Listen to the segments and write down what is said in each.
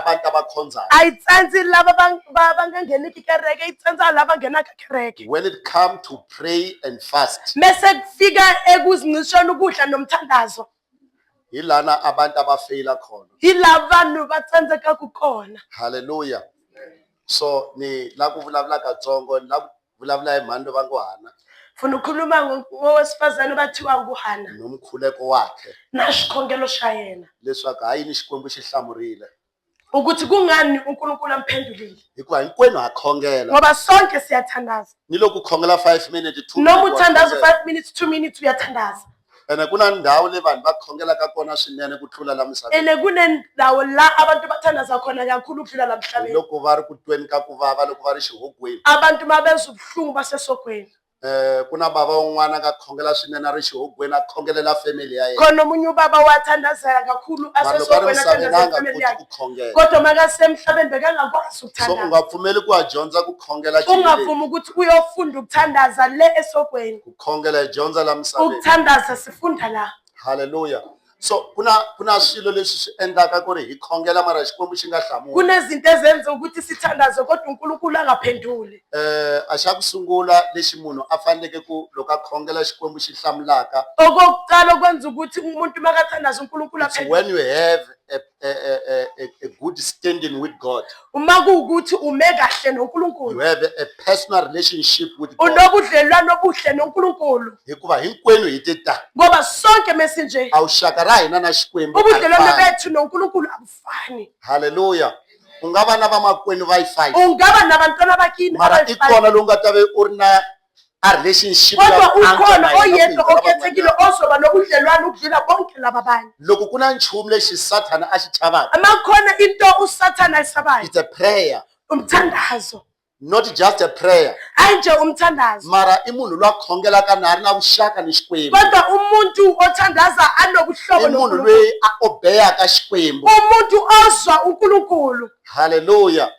abantu abakhonzayo. A yi tsandzi lava va nga ngheniki kereke, yi tsandza lava nghenaka kereke. When it comes to pray and fast, Mese kufika ekuzincisheni ukudla nomthandazo, ilana abantu abafeyila khona. yila vanhu va tsandzekaka kona. Hallelujah. So ni la ku vulavula katsongo, la ku vulavula hi mhani va ngo Hana Funa ukhuluma ngowesifazane bathiwa nguHana nomkhuleko wakhe, na xikhongelo xa yena, leswaku hayi ni Xikwembu xi hlamurile. ukuthi kungani uNkulunkulu amphendulile. Hikuva hinkwenu ha khongela. Ngoba sonke siyathandaza. Ni loko khongela 5 minutes 2 Noma minutes. uthandaza 5 minutes 2 minutes uyathandaza. Ene kuna ndhawu le vanhu va khongelaka kona swinene ku tlula la misaveni. Ene kunendawo la abantu bathandaza khona kakhulu ukudlula la emhlabeni. Loko va ri ku tweni ka ku vava, loko va ri xihogweni. Abantu mabezwa ubuhlungu basesokweni. Kuna baba un'wana nga khongela swinene a ri xihogweni a khongelela family ya yena. Khona omunye ubaba wathandazela kakhulu asesokweni athandazela family yakhe. Kodwa makasemhlabeni bekangakwazi So ukuthandaza. ungapfumeli ku adyondza ku khongela Ungavuma ukuthi uyofunda ukuthandaza le esokweni. ku khongela dyondza la misaveni. Ukuthandaza sifunda la. Hallelujah. So kuna swilo leswi swi endlaka ku ri hi khongela mara Xikwembu xi nga hlamuli. Kunezinto ezenza ukuthi sithandaze kodwa uNkulunkulu angaphenduli. A xa ku sungula lexi munhu a faneleke ku loko a khongela Xikwembu xi hlamulaka, Okokuqala okwenza ukuthi umuntu makathandaza uNkulunkulu it's aphendule. when you have a good standing with God. Uma kuwukuthi ume kahle You noNkulunkulu. have a personal relationship with God. Unobudlelwano obuhle noNkulunkulu. Hikuva hinkwenu hi tita Ngoba sonke mesinje a vuxaka ra hina na Xikwembu a ri ubudlelwano fani. bethu noNkulunkulu abufani. Hallelujah. U nga va na vamakwenu va yi 5 Ungaba nabantwana bakini mara i abayifani. kona lowu nga ta ve u ri na a relationship ya Kodwa ku antswa ukhona na hina oyedwa ku hindza okhethekile lavan'wanyana. ozoba nobudlelwano ukudlula bonke laba abanye. Loko ku na nchumu lexi Sathana a xi chavaka, Amakhona into uSathane ayisabayo, it's a prayer, umthandazo. not just a prayer, Hayi nje umthandazo. mara i munhu loyi a khongelaka na ri na vuxaka ni Xikwembu. Kodwa umuntu othandaza anobuhlobo I munhu noNkulunkulu. loyi a obeyaka Xikwembu. Umuntu ozwa uNkulunkulu. Hallelujah.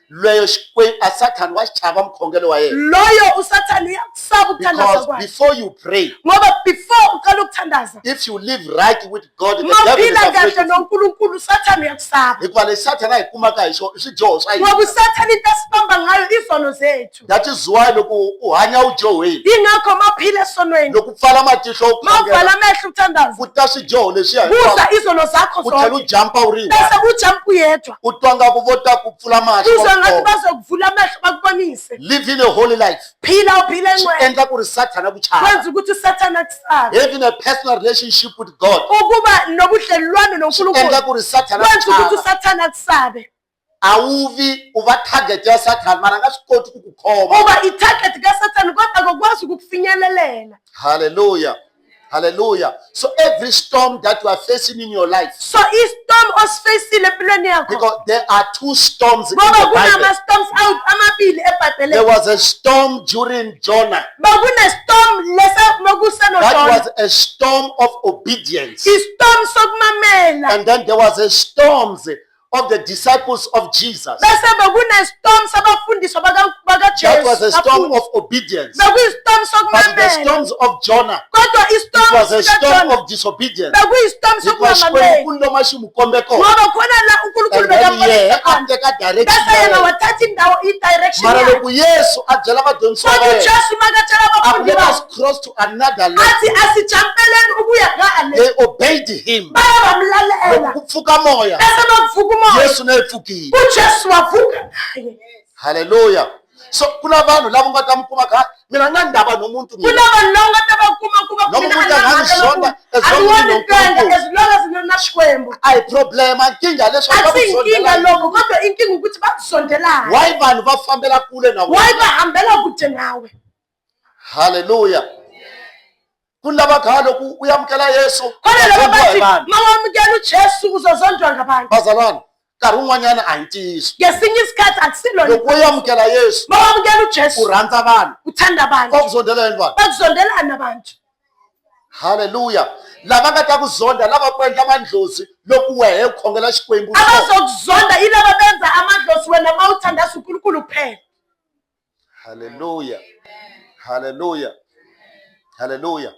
Loyo Xikwembu a Sathana wa xi chava mukhongelo wa yena. Loyo uSathane uyakusaba ukuthandaza Because kwakhe. before you pray, Ngoba before uqala ukuthandaza, if you live right with God, the devil is maphila afraid kahle of you. noNkulunkulu uSathane uyakusaba. Hikuva leswi Sathana a hi kumaka hi swidyoho swa Ngoba hina. uSathane into asibamba ngayo izono zethu. That is why loko u hanya udyohweni, Ingakho maphila esonweni, loko u pfala matihlo u mawuvala khongela, amehlo uthandaza, ku ta swidyoho leswiya buza hinkwaswo, izono zakho u tlhela u zonke. jampa u ri one. Bese ujump uyedwa. U twa ngaku vo ta ku pfula mahlo Uzwe va ngathi ku khoma. bazokuvula amehlo bakubonise. Living a holy life Phila uphile swi engcwele. endla ku ri Sathana ku chava. Kwenza ukuthi uSathane akusabe. Having a personal relationship with God Ukuba nobudlelwano swi endla noNkulunkulu ku ri Sathana ku kwenza ukuthi chava. uSathane akusabe. A wu vi u va target ya Sathana mara a nga swi koti ku ku khoma. Uba itarget kaSathane kodwa akakwazi ukukufinyelelela. Hallelujah. Hallelujah. So every storm that you are facing in your life, So istorm osifacile empilweni yakho. because there are 2 storms in Ngoba the Bible. kunama-storms amabili There eBhayibhelini. was a storm during Jonah. Bakune-storm lesa That mokusenojona. was a storm of obedience. Istorm sokumamela. And then there was a storm of the disciples of Jesus. Bese bekune-storm sabafundiswa That was a storm bakaJesu. of obedience. Bekuyistorm But the sokumamela. storms of Jonah, Kodwa it was a storm istorm of disobedience. bekuyistorm Because sokungamameli. Xikwembu loma xi mu kombe kona. Ngoba khona la uNkulunkulu And then bekambonisa khona. a teka direction Bese ya yena yena. wathatha indawo i-direction Mara yakhe. loko Yesu a byela vadyondzisi va Kodwa yena, uJesu makatshela a abafundi let us bakhe cross to another level. athi asijampeleni ukuya ngale. They obeyed him. Baya bamlalela. Loko ku pfuka moya, Bese bakuvuka umoya. Yesu na pfukile. uJesu wavuka naye. Hallelujah. So kuna vanhu lava nga ta mi kuma ka mina nga ndaba nomuntu mina. Kunavanhu lava nga ta va kuma ku va Noma mina umuntu a nga angangizonda, hakela as ku- long as a ni uNkulunkulu. twenda, as long as ni na Xikwembu. A hi problem, nkinga leswaku Asi inkinga va lokho kodwa inkinga ukuthi bakusondelana. why vanhu va fambela kule na Why wena. bahambela kude nawe? Hallelujah. Kuni lava khaya loko u yamukela Yesu Khona laba va bathi vanhu. mawamukela uJesu uzozondwa ngabantu. Bazalwane, nkarhi wun'wanyana a hi ntiyiso. Ngesinye isikhathi akusilona. Loko u yamukela Yesu Mawamukela u uJesu rhandza vanhu, uthanda va abantu. ku zondeleni vanhu. Bakuzondelana abantu. Hallelujah. Lava nga ta ku zonda lava ku endla mandlozi loko wehe u khongela Xikwembu. Abazokuzonda yilaba benza amadlozi wena mawuthandaza uNkulunkulu kuphela. Hallelujah. Hallelujah. Hallelujah.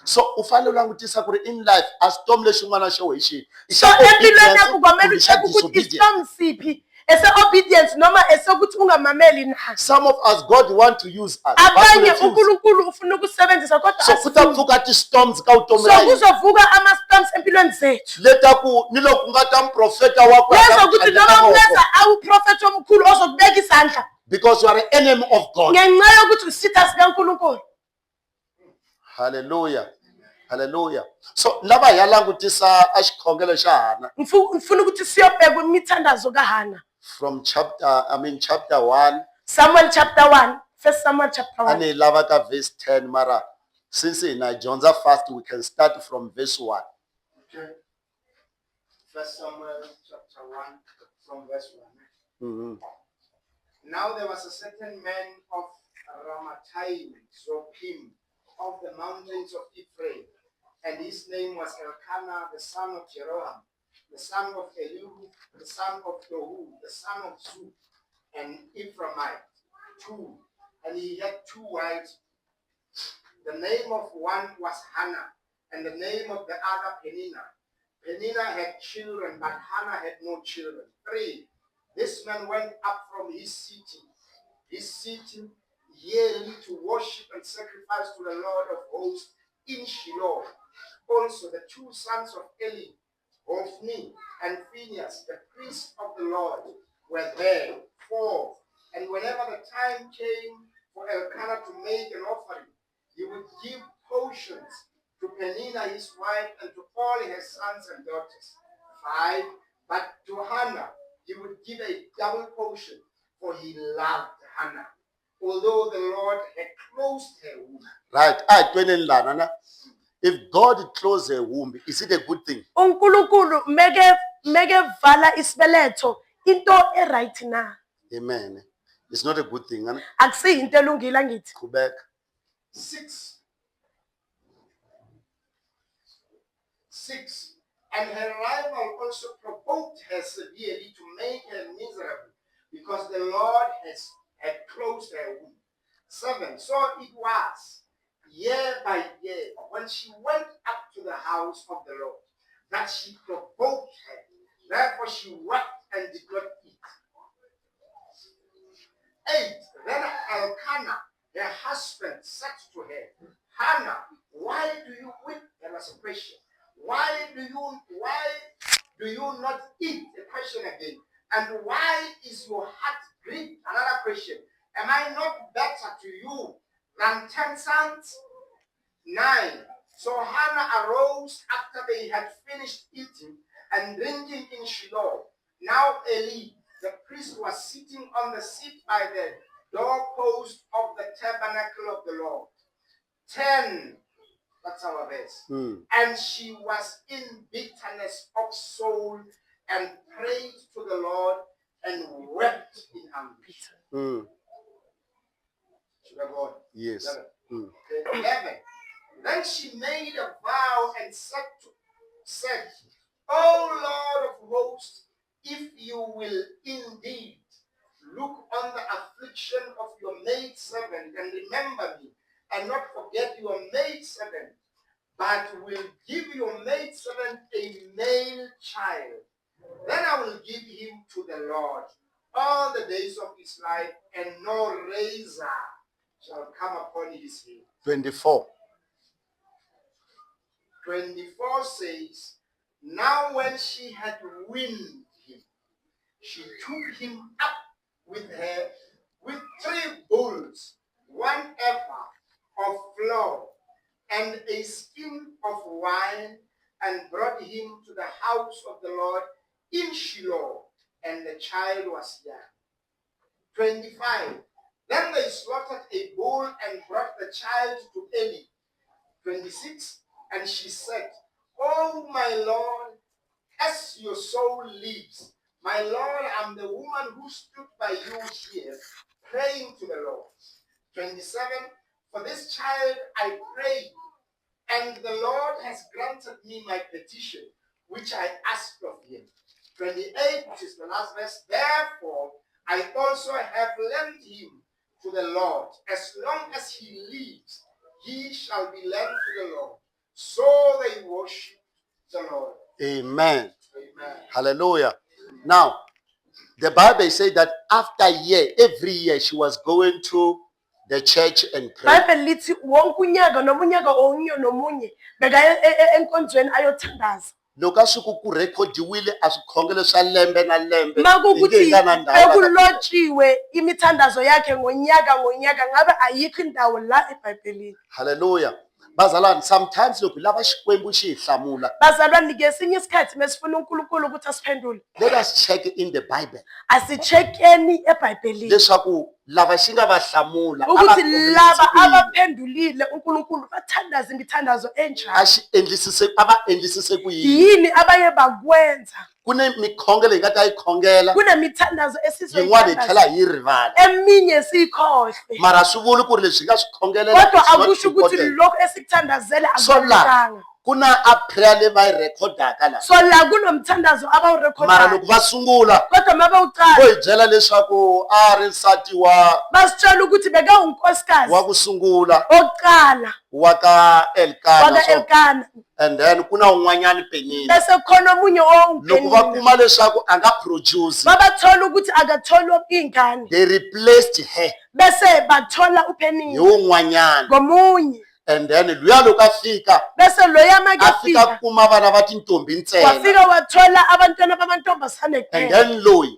So u fanele u langutisa ku ri in life a storm lexin'wana xo hi xihi. I So xa empilweni obedience yakho kwamele kumbe xa ucheck ukuthi disobedience. istorm siphi ese-obedience noma esokuthi ungamameli na. Some of us God want to use us, but we Abanye refuse. uNkulunkulu ufuna ukusebenzisa kodwa So ku ta asifuni. pfuka ti-storms ka vutomi So ra hina. kuzovuka ama-storms empilweni zethu. Leta ku ni loko ku nga ta muprofeta wakho a ta ku Lezokuthi endla noma mavoko. kuleza awuprofethi omkhulu ozokubeka isandla Because you are an enemy of God. ngenxa yokuthi usitha sikaNkulunkulu. Hallelujah. Hallelujah. So lava hi ya langutisa a xikhongelo xa Hana Ngifuna ukuthi siyobheka imithandazo kaHana. from chapter 1. Samuel chapter 1. First Samuel chapter 1. Ani lava ka verse 10 mara since hina dyondza fast we can start from verse 1. Okay. First Samuel chapter 1 from verse 1. Mhm. Now there was a certain man of Ramathaim, Zopim, of the mountains of Ephraim, and his name was Elkanah, the son of Jeroham, the son of Elihu, the son of Tohu, the son of Zu, an Ephraimite, 2. And he had 2 wives. The name of one was Hannah, and the name of the other Peninnah. Peninnah had children, but Hannah had no children. 3. This man went up from his city yearly to worship and sacrifice to the Lord of hosts in Shiloh. Also the 2 sons of Eli, Hophni and Phinehas, the priests of the Lord, were there. 4. And whenever the time came for Elkanah to make an offering, he would give portions to Peninnah his wife and to all her sons and daughters. 5. But to Hannah he would give a double portion, for he loved Hannah, although the Lord had closed her womb. Right. If God closes a womb, is it a good thing? uNkulunkulu meke vala isibeletho into eright na. Amen. It's not a good thing. Huh? Akusiyi into elungile ngithi. Quebec. 6. And her rival also provoked her severely to make her miserable, because the Lord had closed her womb. 7. So it was, year by year, when she went up to the house of the Lord, that she provoked her. Therefore she wept and did not eat. 8. Then Elkanah, her husband, said to her, Hannah, why do you weep? There was a question. Why do you not eat? A question again. And why is your heart grieved? Another question. Am I not better to you than 10 sons? 9. So Hannah arose after they had finished eating and drinking in Shiloh. Now Eli, the priest, was sitting on the seat by the doorpost of the tabernacle of the Lord. 10. That's our verse. And she was in bitterness of soul and prayed to the Lord and wept in anguish. Should I go on? Yes. 11. Okay. 11. Then she made a vow and said, O Lord of hosts, if you will indeed look on the affliction of your maidservant and remember me, and not forget your maidservant, but will give your maidservant a male child, then I will give him to the Lord all the days of his life, and no razor shall come upon his head. 24. 24 says, now when she had weaned him, she took him up with her with 3 bulls, 1 ephah of flour, and a skin of wine, and brought him to the house of the Lord in Shiloh, and the child was young. 25. Then they slaughtered a bull and brought the child to Eli. 26. And she said, Oh, my Lord, as your soul lives, my Lord, I'm the woman who stood by you here, praying to the Lord. 27. For this child I prayed, and the Lord has granted me my petition, which I asked of him. 28, which is the last verse. Therefore, I also have lent him to the Lord. As long as he lives, he shall be lent to the Lord. So they worshiped the Lord. Amen. Amen. Hallelujah. Now, the Bible says that after year, every year she was going to the church and pray. Bible lithi wonke unyaka noma unyaka onye nomunye beka enkonzweni ayothandaza. Loko a swi ku rekhodiwile a swi khongelo swa lembe na lembe Makukuthi bekulotshiwe imithandazo yakhe ngonyaka ngabe ayikho indawo la eBhayibhelini. Hallelujah. Bazalwane, sometimes loko lava xikwembu xi hi hlamula, Bazalwane ngesinye isikhathi mesifuna uNkulunkulu ukuthi asiphendule. let us check in the Bible Asicheckeni eBhayibhelini. leswaku lava xi nga va hlamula Ukuthi laba abaphendulile uNkulunkulu bathandaza imithandazo enjani. a va endlisise ku yini. Yini abaye bakwenza? Kune mikhongelo hi nga ta yi khongela, Kunemithandazo yin'wana hi tlhela esizoyithandaza. hi yi rivala, Eminye siyikhohle. mara swi vuli ku ri leswi hi nga swi khongelela Kodwa it's not akusho ukuthi important. lokho esikuthandazela So la akubalulekanga. kuna a prayer leyi va yi rhekodaka la, So la kunomthandazo mara abawurekhodayo. loko va sungula Kodwa vo mabawuqala hi byela leswaku a ri nsati wa basitshela ukuthi beka unkosikazi ku sungula oqala wa ka Elkana, waka so, Elkana and then kuna un'wanyana Penina. bese khona omunye Loko va owupenina. kuma leswaku a nga produce, Babathola ukuthi akathola ingane they replaced her bese bathola hi upenina un'wanyana, ngomunye and then luya loko a fika bese loya make a fika fika kuma vana va tintombi ntsena, wafika wathola abantwana bamantombazane and kuphela. then loyi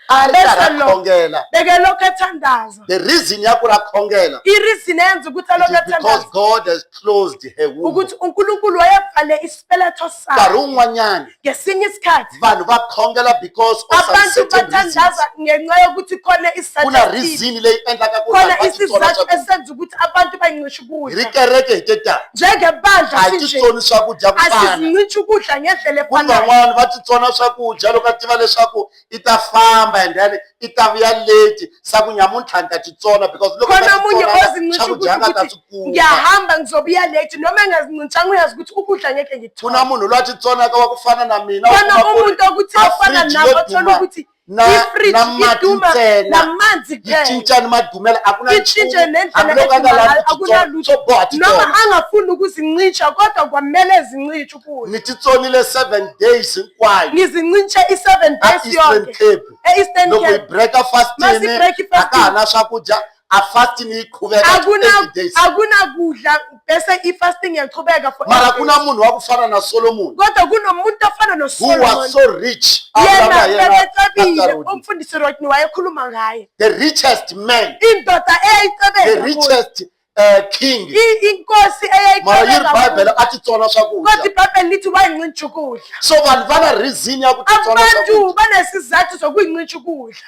a ri Bese karhi a lo khongela. beke lokho ethandaza. The reason ya ku ra khongela Ireason eyenza ukuthi it alokho is because ethandaza God has closed her womb. ukuthi uNkulunkulu wayevale isibeletho Nkarhi sakhe. wun'wanyana Ngesinye isikhathi vanhu va khongela because of some abantu certain reasons. bathandaza ngenxa yokuthi khona Kuna isizathu reason leyi endlaka ku khona vanhu va titsona isizathu swakudya. esenza ukuthi abantu bancincishe Hi ukudla. ri kereke hi teta Njengebandla a hi sinje titsoni swakudya ku fana. asizincinci ukudla ngendlela Kuni efanayo. van'wani va titsona swakudya loko a tiva leswaku i ta famba and then i ta vuya late sa ku nyamuntlha ni ta titsona because loko Khona omunye ozincinci swakudya a nga ta ukuthi swi kuma. ngiyahamba ngizobuya late noma engazincincanga uyazi ukuthi ukudla ngeke ngithola. Kuna munhu loyi a titsonaka wa ku fana na mina, u Khona kuma ku ri umuntu okuthi a ofana fridge nabo yo othola duma ukuthi na ifridge mati iduma ntsena namanzi yi kuphela. cinca ni madumela a ku na Itshintshe nchumu nendlela hambiloko a nga lavi edumalayo ku titsona akunalutho swo boha noma titsona. angafuni ukuzincintsha kodwa kwamele zincitshe ukudla. Ni titsonile 7 days hinkwayo Ngizincintshe i7 a days Eastern yonke Cape. e-Eastern Loko hi Cape. breaka Masi break fastini fasting. a ka ha na swakudya, a fasting yi qhuveka 8 days. akunakudla bese i-fasting yaqhubeka for Mara 8 kuna days. munhu wa ku fana na Solomon Kodwa kunomuntu ofana who was noSolomon so rich. A yena vulavula hi yena bekecebile. Pastor Rudi. Umfundisi Rodney wayekhuluma ngaye The richest man, indoda the eyayicebeza richest king. inkosi Mara yi ri eyayicebeza Bible a titsona kodwa swakudya. iBhayibheli lithi wayincintsha ukudla. So vanhu va na reason ya ku titsona Abantu swakudya. banesizathu zokuyincintsha ukudla.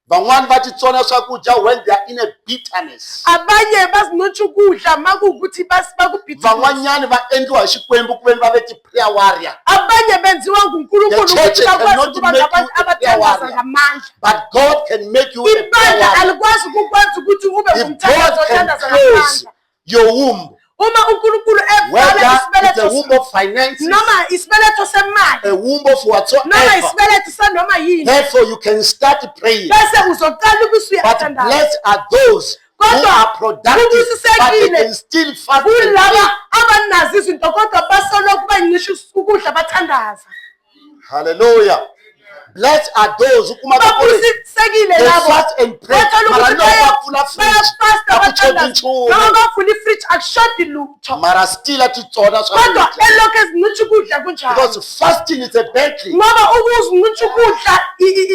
Van'wani va titsona swakudya when they are in a bitterness. Abanye bazincintsha ukudla makuwukuthi bakubhithi. Van'wanyani va endliwa hi Xikwembu ku veni va ve ti-prayer warrior. Abanye benziwa nguNkulunkulu The church ukuthi bakwazi cannot ukuba make ngabantu you a prayer abathandaza warrior. ngamandla. But God can make you a prayer Ibandla warrior. alikwazi ukukwenza ukuthi ube If ngumthandazo God can othandaza close ngamandla. your womb, Uma uNkulunkulu evala whether it's a isibeletho womb of finances, noma isibeletho semali a womb of noma whatsoever, isibeletho sanoma yini therefore you can start praying. bese uzoqala ukuthi But uyathandaza. blessed are those who Kodwa, are productive, but they kubusisekile can still fast and pray. kulaba abanazo izinto kodwa basoloko bancisha ukudla bathandaza. Hallelujah. Blessed are those who kuma ka ku ri Babusisekile they labo fast and pray. bathola Mara ukuthi loko va pfula fridge bayafasta a ku chodi bathandaza nchumu. noma bavula ifridge akushodi lutho Mara still a titsona kodwa swakudya. elokhu ezincintsha ukudla kunjalo Because fasting is a battle. ngoba ukuzincintsha ukudla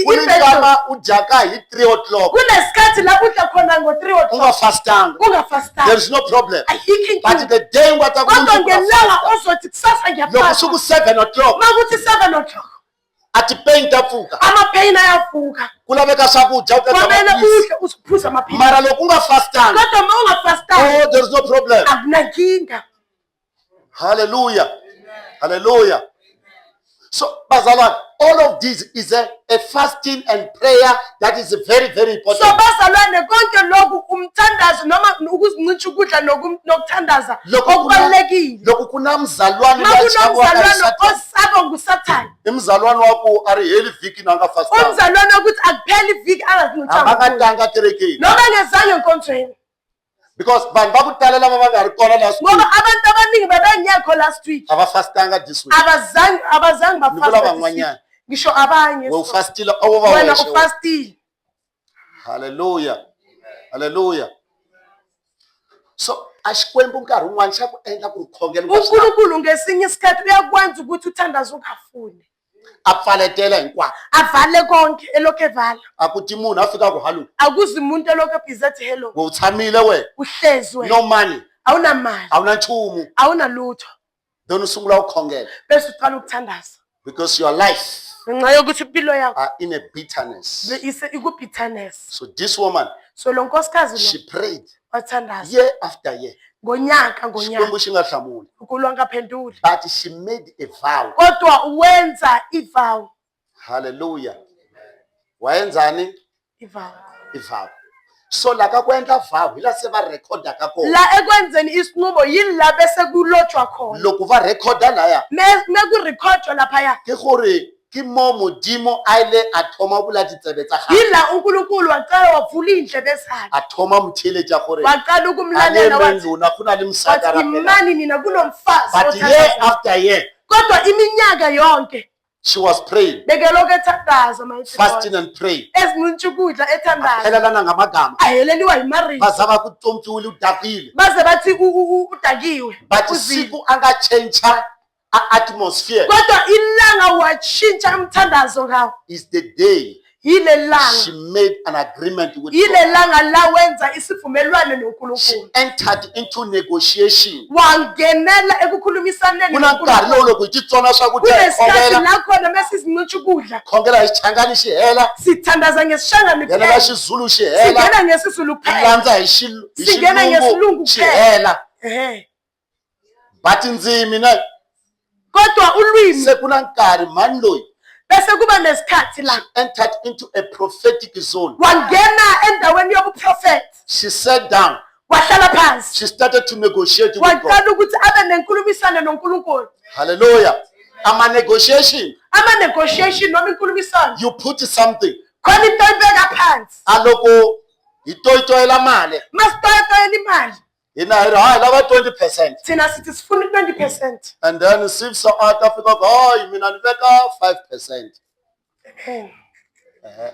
Kuni ibhetho nkama u dyaka hi 3 o'clock kunesikhathi la udla khona ngo-3 u o'clock nga fastanga. There ungafastanga is no problem. ayikho But inkinga the day u nga ta kodwa ku ngelanga ozothi kusasa loko ngiyafasta suku 7 o'clock makuthi 7 o'clock a ti-pain ta pfuka amapheyini ayavuka ku laveka swakudya u ta kwamele tama udle uziphuza amapheyini mara loko u nga fastanga, kodwa ma ungafastanga oh there is no problem. akunankinga. Hallelujah. Hallelujah. So bazalwane, all of this is a fasting and prayer that is very, very So important. bazalwane konke lokhu umthandazo noma ukuzincintsha ukudla nokuthandaza okubalulekile. Loko ku na mzalwane loyi a Makunomzalwane chaviwaka osaba nguSathane. i mzalwane wa ku a ri heli vhiki na a nga fastanga, Umzalwane ukuthi akupheli iviki hambi a nga angazincintsanga tanga kerekeni. noma engezange enkonzweni. Because vanhu va ku tala lava va nga ri kona last week ngoba abantu abaningi bebengekho last week a va fastanga this week. abazange Ni vula bafaste van'wanyana. ngisho abanye We so. fastile over wena weshe. ufastile Hallelujah. Hallelujah. So a Xikwembu nkarhi wun'wana xa ku endla ku ri khongela ku swi uNkulunkulu ngesinye isikhathi uyakwenza ukuthi uthandaze ungafuni a pfaletela hinkwako. avale konke elokhu evala A ku ti munhu a fika ku hallo. akuzi umuntu elokhu ebhizi ethi hello We u tshamile we. uhlezi wena No money. awunamali A wu na nchumu. awunalutho Then u sungula ku khongela. bese uqala ukuthandaza Because your life ngenxa yokuthi impilo yakho are in a bitterness. ikubhitterness So this woman, so lo nkosikazi she lo prayed wathandaza year after year. ngonyaka Xikwembu xi nga hlamuli. uNkulunkulu angaphenduli But she made a vow. kodwa wenza ivow Hallelujah. Wayenzani? ivow Ivow. So la ka ku endla vow hi la se va recorda ka kona. la ekwenzeni isinqumo yila bese kulotshwa khona Loko va recorda laya me kurekhodwa laphaya ke gore ke mo modimo a ile a thoma bula ditsebe tsa gagwe. yila uNkulunkulu waqala wavula indlebe zakhe A thoma motheletša gore waqala ukumlalela alemeng wathi lona go na le mosadi a wathi rapela. imani nina kunomfazi But year othandazayo." after year kodwa iminyaka yonke she was praying, bekelokhu ethandaza mighty fasting God. and praying. ezimuntsha ukudla ethandaza Phelelana ngamagama. aheleliwa yimarriage Bazama kutsomtsuli udabile. baze bathi udakiwe But uzile. siku anga change atmosphere kodwa ilanga watshintsha umthandazo ngawo is the day yile langa she made an agreement with God. yile langa lawenza isivumelwano She noNkulunkulu entered into negotiation. wangenela ekukhulumisaneni Kuna nkarhi lowu loko hi titsona swakudya hi kunesikhathi khongela, la khona mesizimuntsha ukudla khongela hi xichangani xi hela, sithandaza ngesishangane nghenela kuphela xizulu xi hela, singena ngesizulu hi kuphela landza hi singena xilungu ngesilungu xi kuphela hela. ehe But ndzimi na kodwa ulwimi se kuna nkarhi mani loyi bese kuba nesikhathi la entered into a prophetic zone. wangena endaweni yobuprofethi She sat down. wahlala phansi She started to negotiate with God. waqala ukuthi abe nenkulumisano noNkulunkulu Hallelujah. Ama negotiation, ama-negotiation noma inkulumisano you put something. khona into oyibeka phansi Aloko hi toyitoyela mali. masitoyetoyela imali Hina hi ri hayi lava 20%. thina sithi sifuna 20%. And then South Africa go, hayi mina ni veka 5%.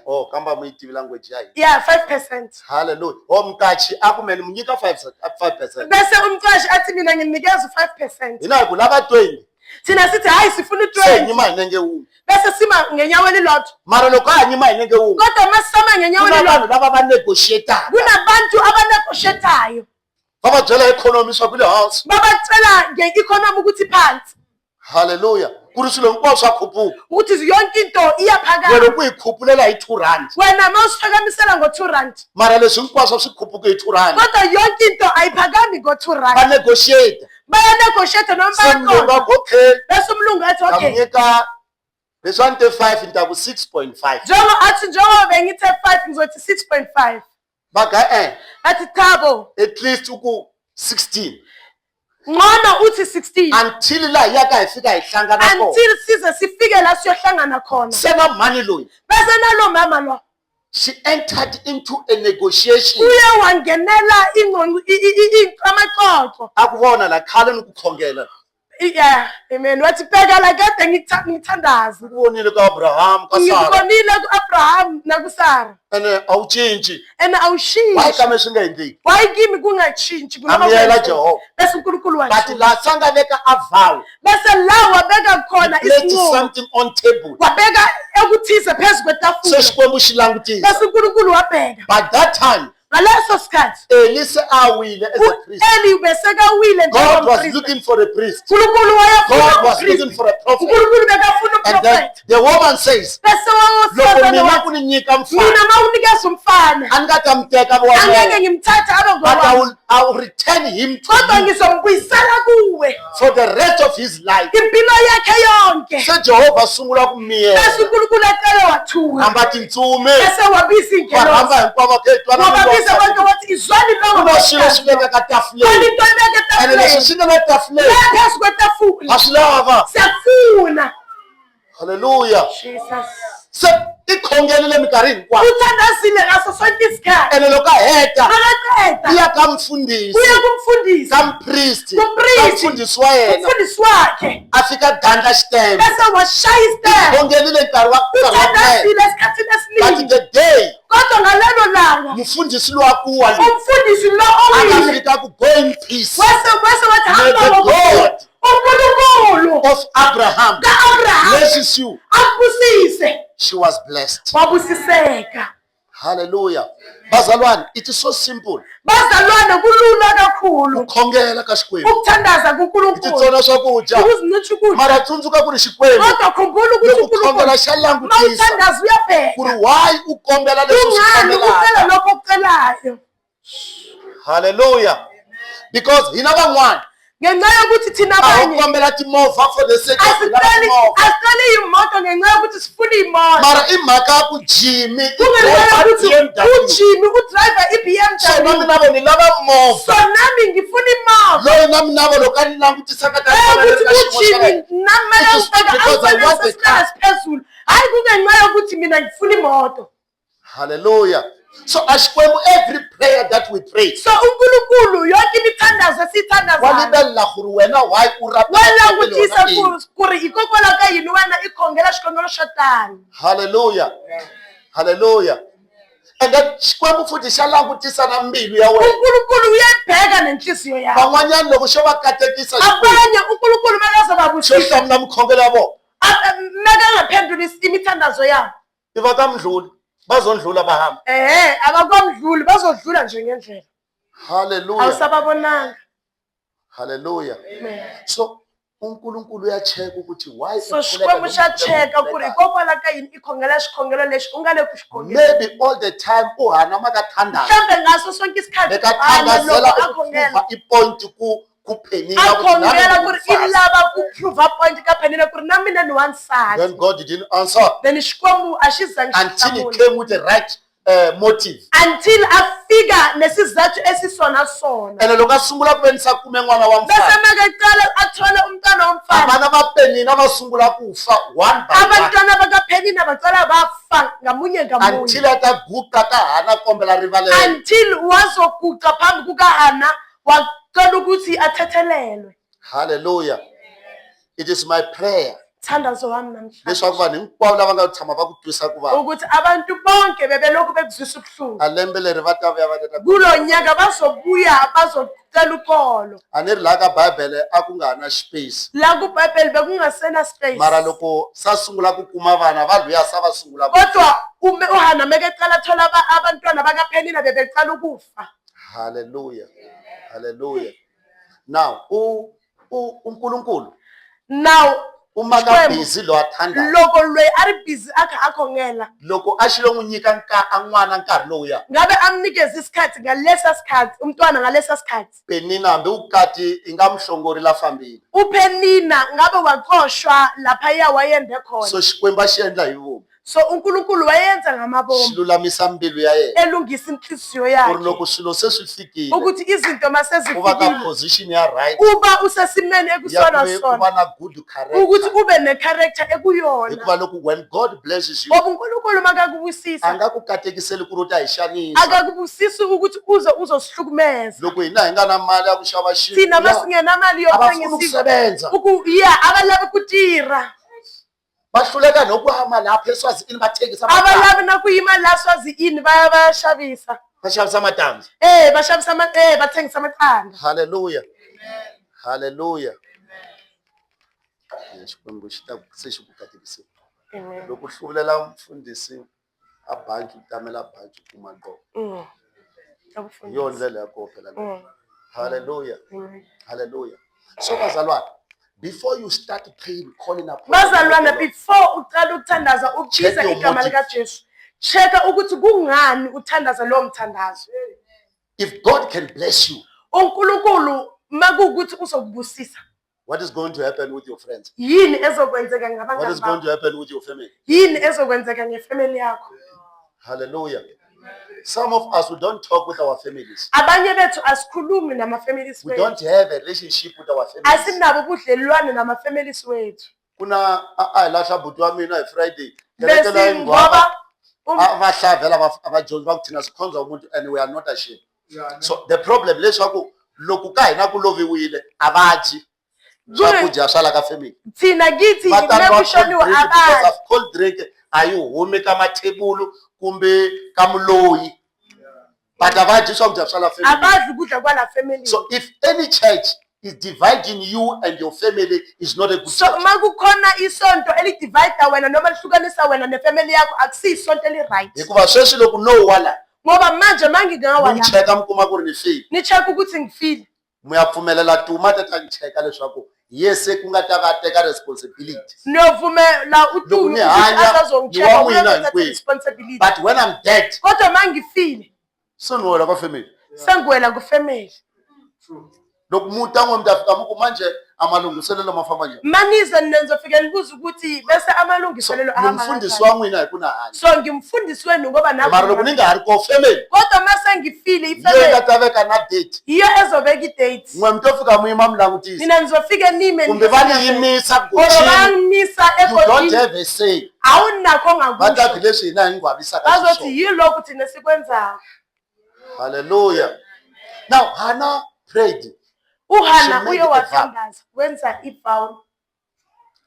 Oh, kamba mu yi tivi language ya hina. Yeah, 5%. Hallelujah. Oh mkachi akumele mu nyika 5%. bese umqashi athi mina nginikeza 5%. Hina hi ku lava 20. thina sithi hayi sifuna Se 20 nyima hi nenge wun'we. bese sima ngenyawo elilodwa Mara loko a nyima hi nenge wun'we. kodwa masisama ngenyawo Kuna elilodwa vanhu lava va negotiataka. kunabantu abanegoshetayo Va va byela economy swa ku le hansi. babatshela nge-economy ukuthi phansi Hallelujah. Ku ri swilo hinkwaswo swa khuphuka. ukuthi yonke into Wena iyaphakama loko yi khuphulela hi 2 rand. wena ma usiphakamisela ngo-2 rand Mara leswi hinkwaswo swi khuphuke hi 2 rand. kodwa yonke into ayiphakami ngo-2 Va rand negotiate. bayanegosheta noma Se mlungu bayaqonda va okay. bese umlungu athi Ta mu okay nyika leswi nte 5 ni ta ku 6.5. njengoba bengithe 5 ngizothi 6.5 Va ga athi thabo at least uku 16 ngcono uthi 16 until la yaka hi fika hi hlangana kona. until size sifike la siyohlangana khona Se na mani loyi bese nalo mama lo she entered into a negotiation. uye wangenela amaxoxo A ku vona la khale ni ku khongela. yeah amen wathi pheka la kade ngithandaza Ku vonile ka Abraham ka Sara. ngibonile ku-Abraham nakusara Ene a wu cinci. and Why awushintshi kame swi nga endleki? why kimi kungashintshi kunoma Amyela kwenzeka? Jehova. bese uNkulunkulu But washintsha la sanga veka a vow. bese la wabeka khona Place isinqumo something on table. wabeka ekuthize phezu Se kwetafula Xikwembu xi langutisa. bese uNkulunkulu wabheka But that time ngaleso sikhathi Eli se a wile as a priest. u-Eli besekawile God was njengompristi. looking for a priest. uNkulunkulu God wayefuna was looking umpristi for a prophet. uNkulunkulu bekafuna And then uprofethi the woman says, bese loko wawosefana mina wathi ku ni nyika mfana mina ma unikeza umfana a ni nga ta mi teka angeke vona, ngimthathe abe but ngowami I will return him to kodwa you ngizombuyisela kuwe for the rest of his life. impilo yakhe yonke Se Jehova sungula ku miyela bese uNkulunkulu aqale wathuka hamba tintsume bese wabiza va rhamba ingelosi hinkwavo khe twana wababiza bonke wathi izwani ku lonke na xilo xi vekaka khona tafuleni into ebeke ene leswi etafuleni xi nga le tafuleni phezu kwetafula a swi lava. siyakufuna Hallelujah. Jesus Se ikhongelile minkarhi hinkwayo uthandazile ngaso sonke isikhathi ene loko a heta akaqeda iya ka mfundhisi uya kumfundisi ka mpristi Kumpristi. ka mfundhisi wa yena umfundisi wakhe a fika gandla xitempe bese washaya isitembu khongelile nkarhi wa uthandazile esikhathini but esiningi the day kodwa ngalelo langa mfundhisi lowakuwa umfundisi lo owile akafika ku go in peace wese wathi May hamba the ngokukhulu God uNkulunkulu of Abraham ka-Abraham blesses you. akubusise She was blessed. wabusiseka. Hallelujah. Bazalwane, it is so simple. Bazalwane kulula kakhulu Kukhongela ka Xikwembu. ukuthandaza kuNkulunkulu Titsona swakudya. ukuzincitha ukudla Mara tsundzuka ku ri Xikwembu. kodwa khumbula ukuthi Loko uNkulunkulu khongela xa langutisa. mawuthandaza Ku uyabheka ri why u kombela leswi u swi kungani ucela kombelaka. lokho okucelayo Hallelujah. Because hina van'wana ngenxa yokuthi thina a ho abanye kombela timovha for the sake of lava timovha. asiceli imoto ngenxa yokuthi sifuna imoto Mara i mhaka ya ku Jimmy i kungenxa driver yokuthi BMW. ujimi udrayiva So i-BMW nami navo ni lava movha. so nami ngifuna imoto Loyi nami navo loko a ni langutisaka ka ukuthi ka xiyimo xa ujimi wena. namele It is ubheka because I want the awufanele siphezulu hayi kungenxa yokuthi mina ngifuna imoto. Hallelujah. So a Xikwembu every prayer that we pray. So uNkulunkulu yonke imithandazo esiyithandazayo Walibela gore wena why u wa rapela langutisa ku ri hikokwalaho ka yini wena i khongela xikhongelo xo tani. Hallelujah. Hallelujah. And then Xikwembu futhi xa langutisa na mbilu ya wena. uNkulunkulu uyayibheka nenhliziyo yakho. Van'wanyana loko xo va katekisa Abanye uNkulunkulu xo makazobabusisa hlamula mikhongelo ya vona. makangaphenduli imithandazo yabo I va ka mdluli bazondlula bahamba. abakwamdluli bazodlula nje ngendlela Hallelujah. awusababonanga. Hallelujah. Amen. So uNkulunkulu uyacheka ukuthi why So Xikwembu xa cheka ku ri hikokwalaho ka yini i khongela xikhongelo lexi u nga le ku xi khongela maybe all the time uhana makathandaza. kambe ngaso sonke isikhathi Bekathandazela loko a khongela ukuva ipoint ku Penina a ukuthi nami khongela ku ri i ngumfazi. lava ku prove point ka Penina ku ri na mina ni wansati Then God didn't answer then Xikwembu a xi zangi xi until he hlamula came with the right motive. until a fika nesizathu esisona sona And loko a sungula ku venisa kume n'wana wa bese mfana. makaqala athole umntwana womfana Abana va Penina va sungula ku fa one by one abantwana bakaPenina bacala bafa ngamunye ngamunye until ata guqa ka Hana kombela rivalelo. until wazoguqa phambi kukaHana wacela ukuthi athethelelwe. Hallelujah. It is my prayer Thandazo wami namhlanje leswaku vanhu hinkwavo lava nga tshama va ku twisa ku va ukuthi abantu bonke bebelokhu bekuzwisa ubuhlungu a lembe leri va ta vuya va teta kulo nyaka bazobuya bazocela uxolo a ni ri laha ka Bibele a ku nga ha na space. la kuBhayibheli bekungasena space Mara loko sa sungula ku kuma vana va luya sa va sungula ku kodwa uHana mekecala athola abantwana bakaPenina bebecala ukufa. Hallelujah. Hallelujah. Now uNkulunkulu Now uma ka busy lo athanda loko loyi a ri busy a kha a khongela loko a xilo n'wi nyika n'wana nkarhi lowuya ngabe amnikeza isikhathi ngalesa sikhathi umntwana ngalesa sikhathi Penina hambi ukati i nga muhlongori la fambile. uPenina ngabe waxoshwa laphaya wayende khona So Xikwembu a xi endla hi vomu so uNkulunkulu wayenza ngamabomu xi lulamisa mbilu ya yena elungisa inhliziyo ku ri yakhe loko swilo se swi fikile ukuthi izinto u va ka masezifikile position ya right uba usesimeni ya ekusona ku sona va na good character ukuthi ube necharacter ekuyona hikuva loko when God blesses you ngoba uNkulunkulu a makakubusisa nga ku katekiseli ku ri u ta hi xanisa. akakubusisi ukuthi uzosihlukumeza Loko hina hi nga na mali ya ku xava thina xilo masingenamali a va funi ku yokuthengisa sebenza abalavi ku tirha va hluleka no ku hama lapha eSwazini va thengisa matandza abalavi na ku yima la Swazini va ya va ya xavisa va xavisa matandza. va xavisa va thengisa matandza. Hallelujah. Hallelujah. Xikwembu xi ta se xi ku katekiseni loko u hluvulela mfundhisi a bangi u tamela bangi u kuma gqoko hi yona ndlela ya koho phela leyo. Hallelujah. Hallelujah. So bazalwane, before you start praying calling upon bazalwana before uqala ukuthandaza ubiza Check your igama motive. likaJesu cheka ukuthi kungani uthandaza lowo mthandazo. if God can bless you, uNkulunkulu makuukuthi uzokubusisa what is going to happen with your friends? yini ezokwenzeka What is ngabangani going bakho to happen with your family? yini ezokwenzeka ngefamily yakho. Hallelujah. Some of us, we don't talk with our families. Abanye bethu asikhulumi nama-families We wethu don't have a relationship with our families. asinabo ubudlelwane nama-families wethu. Kuna lahla bhuti wa mina hi Friday bese ngoba abahlavela abajongi bakuthina sikhonza umuntu and we are not ashamed. So the problem leswaku loko ka hina ku loviwile avaji swakudya swa la ka family thina kithi mekushoniwa abazi cold drink ayihumi ka mathebulu kumbe ka muloyi but avaji swakudya swa la family abazi kudla kwala family. So if any church is dividing you and your family, is not a good so church. makukhona isonto elidivide wena noma lihlukanisa wena nefamily yakho akusisonto eli-right Hikuva sweswi loko no wala ngoba manje mangingawala nicheka mkuma ku ri ni file ni-check ukuthi ngifile muyapfumelela tuma ta nicheka leswaku yese ku nga ta va teka responsibility niyovumela loko uTulu ni ukuthi hanya azazongi-check ni wa n'wina uzothatha hinkwenu. responsibility. But when I'm dead Kodwa mangifile so ni wela ka family sengiwela kufamily. loko muta n'we mi ta fika muku manje amalungiselelo ma famba njhani Manize nizofike nibuze ukuthi bese amalungiselelo ahamba mfundisi kanjani. wa n'wina hi ku na hanya So ngimfundisi wenu ngoba mara loko ni naku nga ha ri ko family kodwa mase ngifile yiyo yi ifamily nga ta veka na date yiyo ezobeka i-date. n'we mi to fika mi yima mi langutisa Mina nizofike nime kumbe va ni yimisa ku or chini. bangimisa You don't egodini have a say. awunakho Va ta ngakusho leswi hina hi ngwavisaka bazothi xiswona. yilokhu thina sikwenzako. Hallelujah. Now Hannah prayed. uHana She made uye a vow. wathandaza wenza ivow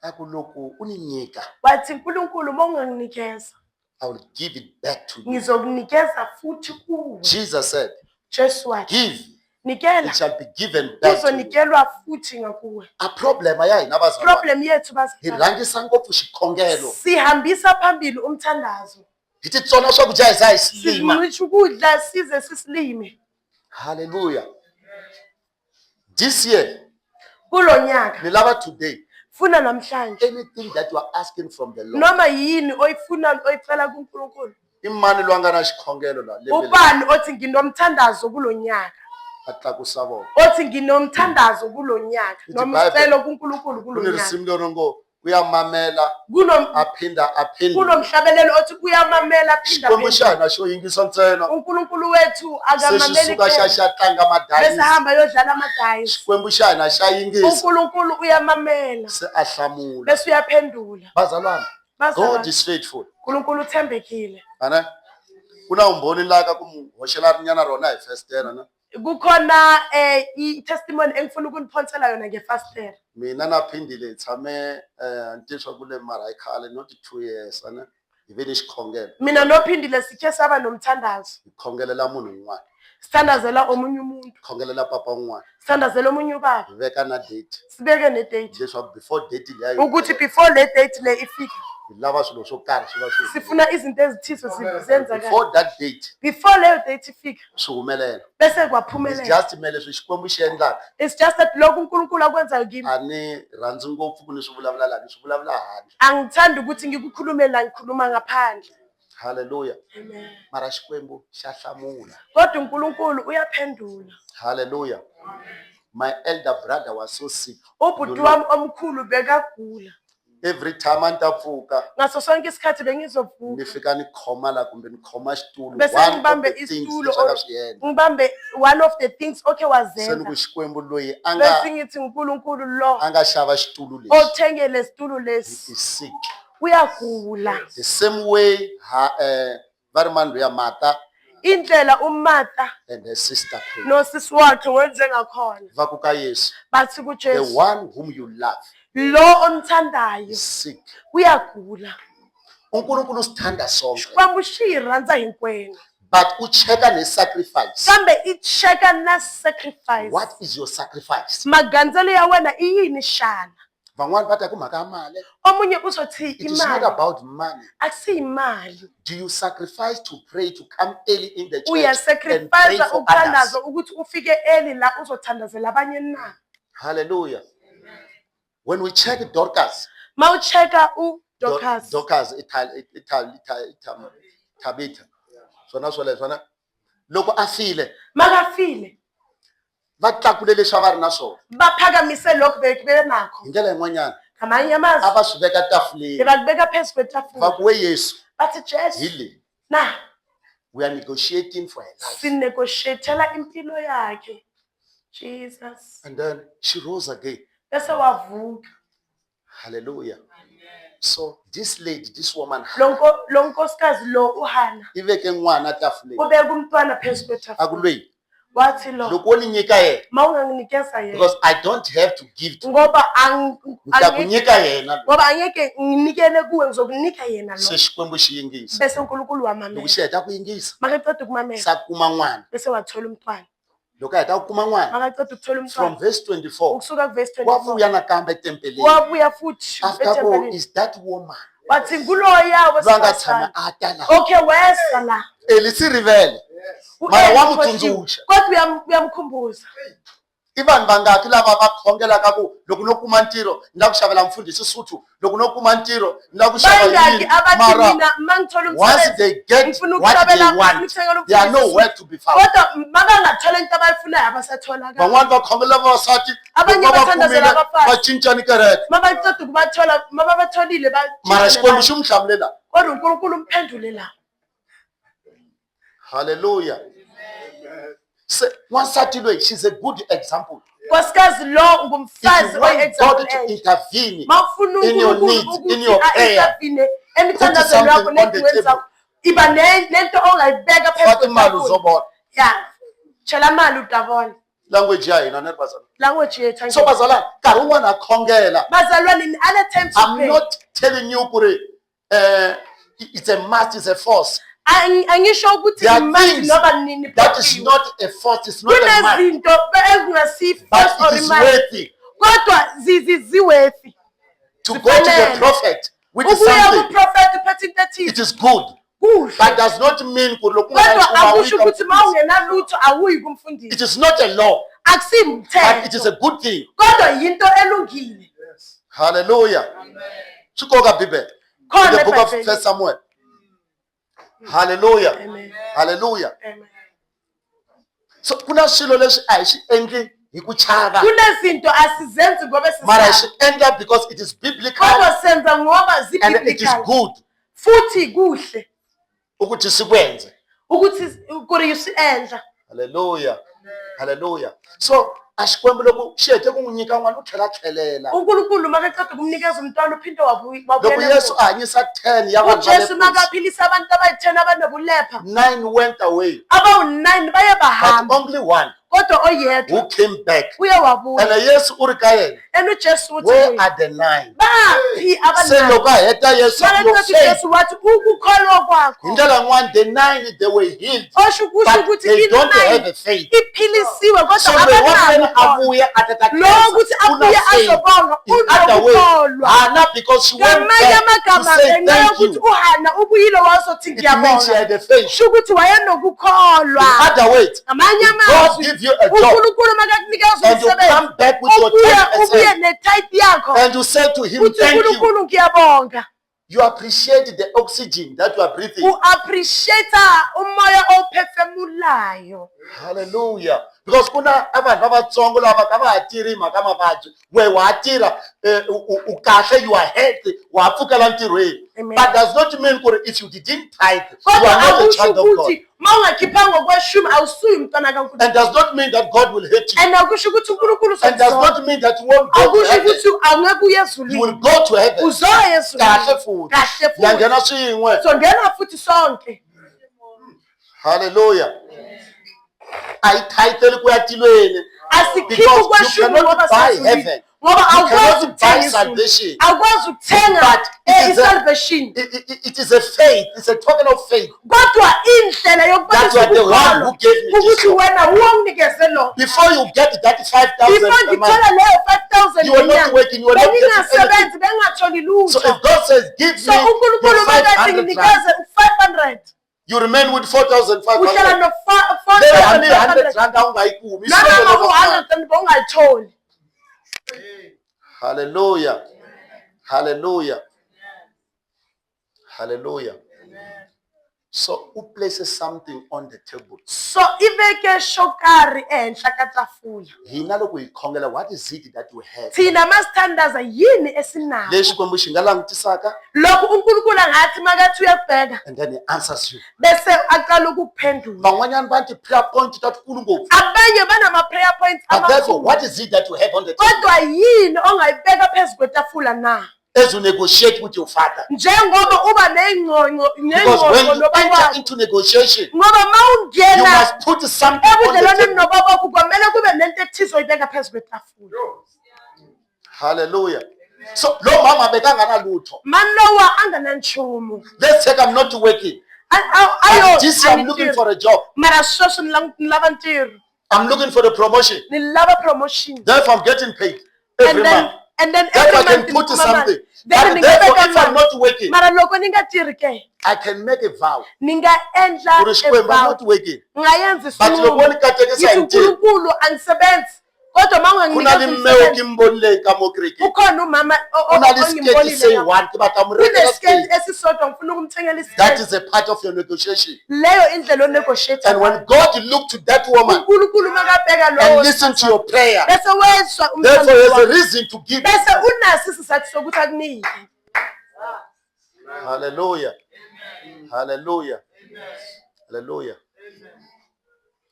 Aku loko uninyika, wathi uNkulunkulu uma unganginikeza I will give it back to you. ngizokunikeza futhi kuwe. Jesus said, Jesu wathi give, nikela it shall be given back to you. uzonikelwa futhi ngakuwe. A problem ya hina bazalwane. Problem yethu Hi bazalwane rhangisa ngopfu xikhongelo. sihambisa phambili umthandazo Hi titsona swakudya hi za hi silima. sizincitsha ukudla size sisilime. Hallelujah. This year, Kulo nyaka ni lava today, funa namhlanje anything that you are asking from the Lord. noma yini oyifuna oyicela kuNkulunkulu. I mani loyi a nga na xikhongelo la lembe leri? Ubani othi nginomthandazo kulo nyaka A tlakusa vona. othi nginomthandazo kulo nyaka Ithi noma Bible- sicelo kuNkulunkulu Ku kulo ni nyaka. risimu leri ngo uyamamela aphinda aphinda. Kunomhlabelelo othi uyamamela phinda Xikwembu xa phinda. hina xo yingisa ntsena uNkulunkulu wethu se xi akamameli suka xa kuphela, xa tlanga bese madayisi. hamba yodlala amadayizi. Xikwembu xa hina xa yingisa uNkulunkulu uyamamela se a hlamula. bese uyaphendula. Bazalwane, God Bazalwane, is faithful. uNkulunkulu uthembekile. Ane ku na vumbhoni laha ka ku mu hoxela rinyana rona hi festera na. Kukhona i-testimony engifuna ukuniphonsela yona ngefastela. Mina na phindile hi tshame ntiswa kule mara hi khale not 2 years ane hi ve le xikhongelo. Mina nophindile sikhe saba nomthandazo Hi khongelela munhu un'wana, sithandazela omunye umuntu, hi khongelela papa un'wana. sithandazela omunye ubaba, Hi veka na date sibeke nedate leswaku before date liya ukuthi before le date le ifika hi lava swilo swo karhi swi va swi sifuna izinto ezithiso zenzakala. before that date Before leyo date ifika swi humelela. bese It's kwaphumelela. just me leswi Xikwembu xi endlaka It's just that lokhu uNkulunkulu akwenzayo kimi a ni rhandzi ngopfu ku ni swi vulavula laha ni swi vulavula handle. angithandi ukuthi ngikukhulume la ngikhuluma ngaphandle. Hallelujah. Amen. Mara Xikwembu xa hlamula. Kodwa uNkulunkulu uyaphendula. Hallelujah. My elder brother was so sick. Ubhuti wami omkhulu bekagula. Every time a ni ta pfuka Ngaso sonke isikhathi bengizovuka ni fika ni khoma la kumbe ni khoma xitulu. bese One of ngibambe the things isitulo leswi a nga or swi endla. ngibambe one of the things okay Se ni wazenza ku Xikwembu loyi bese ngithi uNkulunkulu lo a nga xava xitulu lexi othengele situlo is lesi sick. uyagula. The same way va ri mani loyi ya Martha Indlela uMatha and her sister prayed. nosisi wakhe wenze ngakhona Va ku ka Yesu, bathi the kuJesu one whom you love lo omthandayo is sick. uyagula. uNkulunkulu sithanda sonke Xikwembu xi hi rhandza hinkwenu but u cheka ne-sacrifice. kambe i cheka na sacrifice. What is your sacrifice? Magandzelo ya wena i yini xana? Van'wani va ta ku mhaka ya mali. Omunye uzothi It is not imali about money. akusiyi imali. Do you sacrifice to pray to come early in the church and pray Uyasacrifice for others? ukuthandaza ukuthi ufike eli la uzothandazela abanye na. Hallelujah. When we check Dorcas, Mawucheka uDorcas Dorcas Tabitha. Swona swoleswo na. Loko a file, makafile va tlakule leswi a va ri na swona. baphakamise lokhu benakho Hi ndlela yin'wanyana, ngamanye a amazwi va swi veka tafuleni. bebakubeka phezu Va kwetafula ku we Yesu, bathi hi Jesu le. na We are negotiating for her life. sinegotiatela impilo yakhe. Jesus And then she rose again. bese wavuka. Hallelujah. So this lady, this woman, lo nkosikazi lo uHana iveke n'wana tafuleni ubeka umntwana phezu kwetafula akulweyi wathi lo loko wo ni nyika yena mawunganginikeza yena because I don't have to give to ngoba ngita ku nyika yena ngoba angeke nginikele kuwe ngizokunika yena se lo xikwembu xi yingisa bese uNkulunkulu loko wamamela xi heta ku yingisa makaqeda ukumamela sa kuma n'wana bese wathola umntwana loko a heta ku kuma n'wana makaqeda ukuthola from umntwana verse 24 ukusuka kuverse wa 24 vuya nakambe etempeleni wabuya futhi after all ethempelini is that woman wathi nguloya loyi a nga tshama wesifazane a ta la okay wesa la eli si rivele mara wa mu tsundzuxa kodwa uyamkhumbuza i vanhu vangaki lava va khongelaka ku loko no kuma ntirho ni la ku xavela mfundhisi suthu loko no kuma ntirho ni la ku xava bangaki yini abathi mara mina mangithola once they get ngifuna what they ukuhlabela want they are nowhere to be found kodwa mabangathola into abayifunayo abasatholakala van'wani va khongela vavasati Abanye loko va bathandazela kumile abafana. va cincani kereke mabaqeda ukubathola mababatholile mara xikwembu xi n'wi hlamulela kodwa uNkulunkulu umphendule la halleluya se wansati loyi she's a good example nkosikazi lo if ngumfazi you want oyi-example God to enhle intervene mawufuna in your uNkulunkulu needs, ukuthi in your prayer, a-intervene emithandazweni yakho something on the nezintweni zakho table. iba nento ongayibeka phezu faka imali kwetafula. uzobona ya chela mali utavona language ya hina neri bazalwane language yethu so bazalwane nkarhi wun'wana a khongela bazalwane ni ale time to I'm pray not telling you ku ri it's a must, it's a force. angisho ukuthi There are imali things noma nini that is not a force, it's not a must, kunezinto ezingasi but force or it is imali worthy kodwa ziwethi to go to the Zifanele. prophet with ukuya something. kuprofeti uphethe into It ethile is good, kuhle but does not mean ku loko kodwa akusho ukuthi ma ungenalutho awuyi kumfundisi it is not a law, but it is akusimthetho a good thing. kodwa yinto elungile Hallelujah. Chikoka Bible. Khona In the book of eBhayibhelini. 1 Samuel. Hallelujah. Amen. Hallelujah. Amen. So kuna swilo leswi a hi swi endli hi ku chava, kunezinto asizenzi ngoba mara hi sisaba swi endla because it is biblical kodwa senza ngoba and it is zibiblical good futhi kuhle ukuthi sikwenze. ukuthi ku ri swi endla Hallelujah. Hallelujah. So a xikwembu loko xi hete ku n'wi nyika n'wana u tlhela tlhelela. uNkulunkulu makaqeda ukumnikeza umntwana uphinde Loko wabuyela Yesu a hanyisa 10 ya vanhu va le uJesu makaphilisa abantu abayi-10 abanobulepha 9 went away, abawu-9 baye but bahamba only one kodwa oyedwa who came back. uye wabuya And Yesu u ri ka yena, and uJesu uthi where kuye, are the 9? baphi Se loko abanani a heta Yesu makaqeda your faith, uJesu wathi ukukholwa hi kwakho ndlela yin'wana the 9 they were healed, osho kusho but ukuthi they don't have i-9 a faith. iphilisiwe So kodwa the one abanalo abuya atata lo ukuthi abuye una faith. azobonga In other words, unokukholwa Hannah, because she went ngamanye back to amagama say ngenxa thank yokuthi you, uHana ubuyile wazothi it means she ngiyabonga had a faith. sho ukuthi wayenokukholwa In other words, ngamanye if God amazwi give you a job uNkulunkulu makakunikeza and you umsebenzi come back with your ubuye 10% netithe yakho and you say to him uthi thank you, uNkulunkulu ngiyabonga you appreciate the oxygen that you are breathing. u-appreciate umoya owuphefemulayo Hallelujah. Because kuna abantu abatsongo lava ka va ha tirhi hi mhaka mavabyi, we wa tirha u kahle, you are healthy, wa ha pfukela ntirhweni. Amen. But does not mean ku ri if you didn't tithe you kodwa are not a akusho child of God. ukuthi ma ungakhiphanga okweshumi awusuyi umntwana kaNkulunkulu And does not mean that God will hate you. and akusho ukuthi uNkulunkulu And does not mean that you won't go to akusho heaven. ukuthi awungeke uye You will ezulwini go to heaven. uzoya ezulwini Kahle futhi. kahle futhi Yangena swin'we. songena futhi sonke Hallelujah. Ayithayitheli ku ya tilweni. asikhiphi Because you okweshumi cannot ngoba buy sezulwini heaven. ngoba You awukwazi cannot buy ukuthenga izulu salvation. awukwazi ukuthenga But it is a- i-salvation It is a faith. It's a token of faith. kodwa indlela That you are the one who gave me this ukuthi job. wena uwonginikeze lo Before you get that 5,000 before a month. ngithola leyo 5,000 You are not ngenyanga, working, you are not getting bengingasebenzi bengingatholi So lutho if God says give so me uNkulunkulu the makathi 500 rand, nginikeze u-500 you remain with uhlala 4,500. no Leyo hambi 100 4,500 rand awungayikumi. noma u-100 bowungayitholi Hallelujah. Hallelujah. Hallelujah. So who places something on the table? so iveke xo karhi ehenhla ka tafula Hina loko hi khongela, what is it that we have? thina masithandaza yini esinako Lexi Xikwembu xi nga langutisaka, loko uNkulunkulu angathi makathi uyakubheka and then he answers you. bese aqala ukukuphendula Van'wanyana va ti prayer point tatikulu ngopfu. abanye banama-prayer points But therefore, amakhulu what is it that you have on the table? kodwa yini ongayibeka phezu kwetafula na as you negotiate with your father. njengoba uba Because when you enter into negotiation, ngoba you mawungena must put something on the ebudlelwaneni table. nobaba wakho kwamele kube nento ethize oyibeka phezu kwetafula. Hallelujah. So lo mama bekanganalutho. Man lowa anganantshumo. Let's take I'm not working. Ayo This I'm looking for a job. mara sweswi ni lava ntirho, I'm looking for the promotion. ni lava promotion. Therefore, I'm getting paid every month. And then Therefore, I every can month put ni kuma mali. something. Then But ni therefore, nga if I'm veka not mali. working, Mara loko ni nga tirhi ke, I can make a vow. ni nga endla For Xikwembu, I'm vow. not working. Ngayenza But isinqumo. loko ni katekisa Ngithi nje. uNkulunkulu angisebenzi. Kodwa Kuna mawunganginikeza le mmeo umsebenzi, ke mbonile ka mo kereke. ukhona umama Kuna le skate ongimbonile say lapha. one ke batla mo rekela Kunesiketi skate. esisodwa ngifuna ukumthengela That isiketi. is a part of your negotiation. Leyo indlela onegotiate. And when God looked to that woman uNkulunkulu makabheka and lowo listened to your prayer, bese wezwa therefore there's a umthandwa reason to give. bese unaso isizathu sokuthi akunike. Hallelujah. Hallelujah. Hallelujah.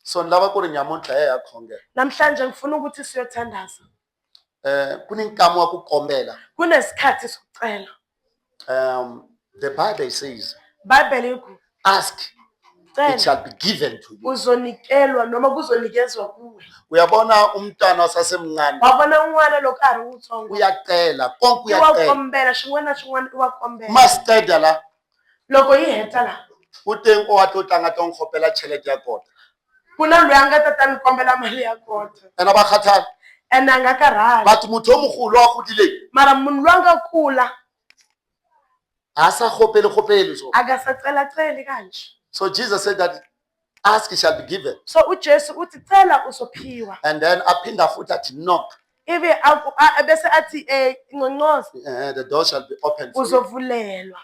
So nilava ku ri nyamuntlha ya khongela. Namhlanje ngifuna ukuthi siyothandaza. Kuninkamo wa ku kombela. Kunesikhathi sokucela. The Bible says, Bible iku ask, it cela shall be given to you. uzonikelwa noma kuzonikezwa kuwe. Uyabona umntwana osasemncane Wabona un'wana loko a ri wutsongo uyacela, konke i uyacela. wa kombela xin'wana na xin'wana i wa kombela. Masteda la Loko yi heta la u teng o wa tlo tlanga to nkgopela tšhelete ya kota. ku na loyi a nga ta ta ni kombela mali ya kota Ena ba kgathale. ene a nga karhali, But motho o mogolo wa godileng mara munhu loyi a nga kula ha sa gopele so. a nga sa celaceli kanje. So Jesus said that ask, it shall be given. So uJesu uthi cela uzophiwa, And then aphinda futhi athi knock, ibe bese athi ngoncoza the door shall be opened for you. uzovulelwa.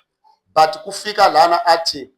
But kufika lana athi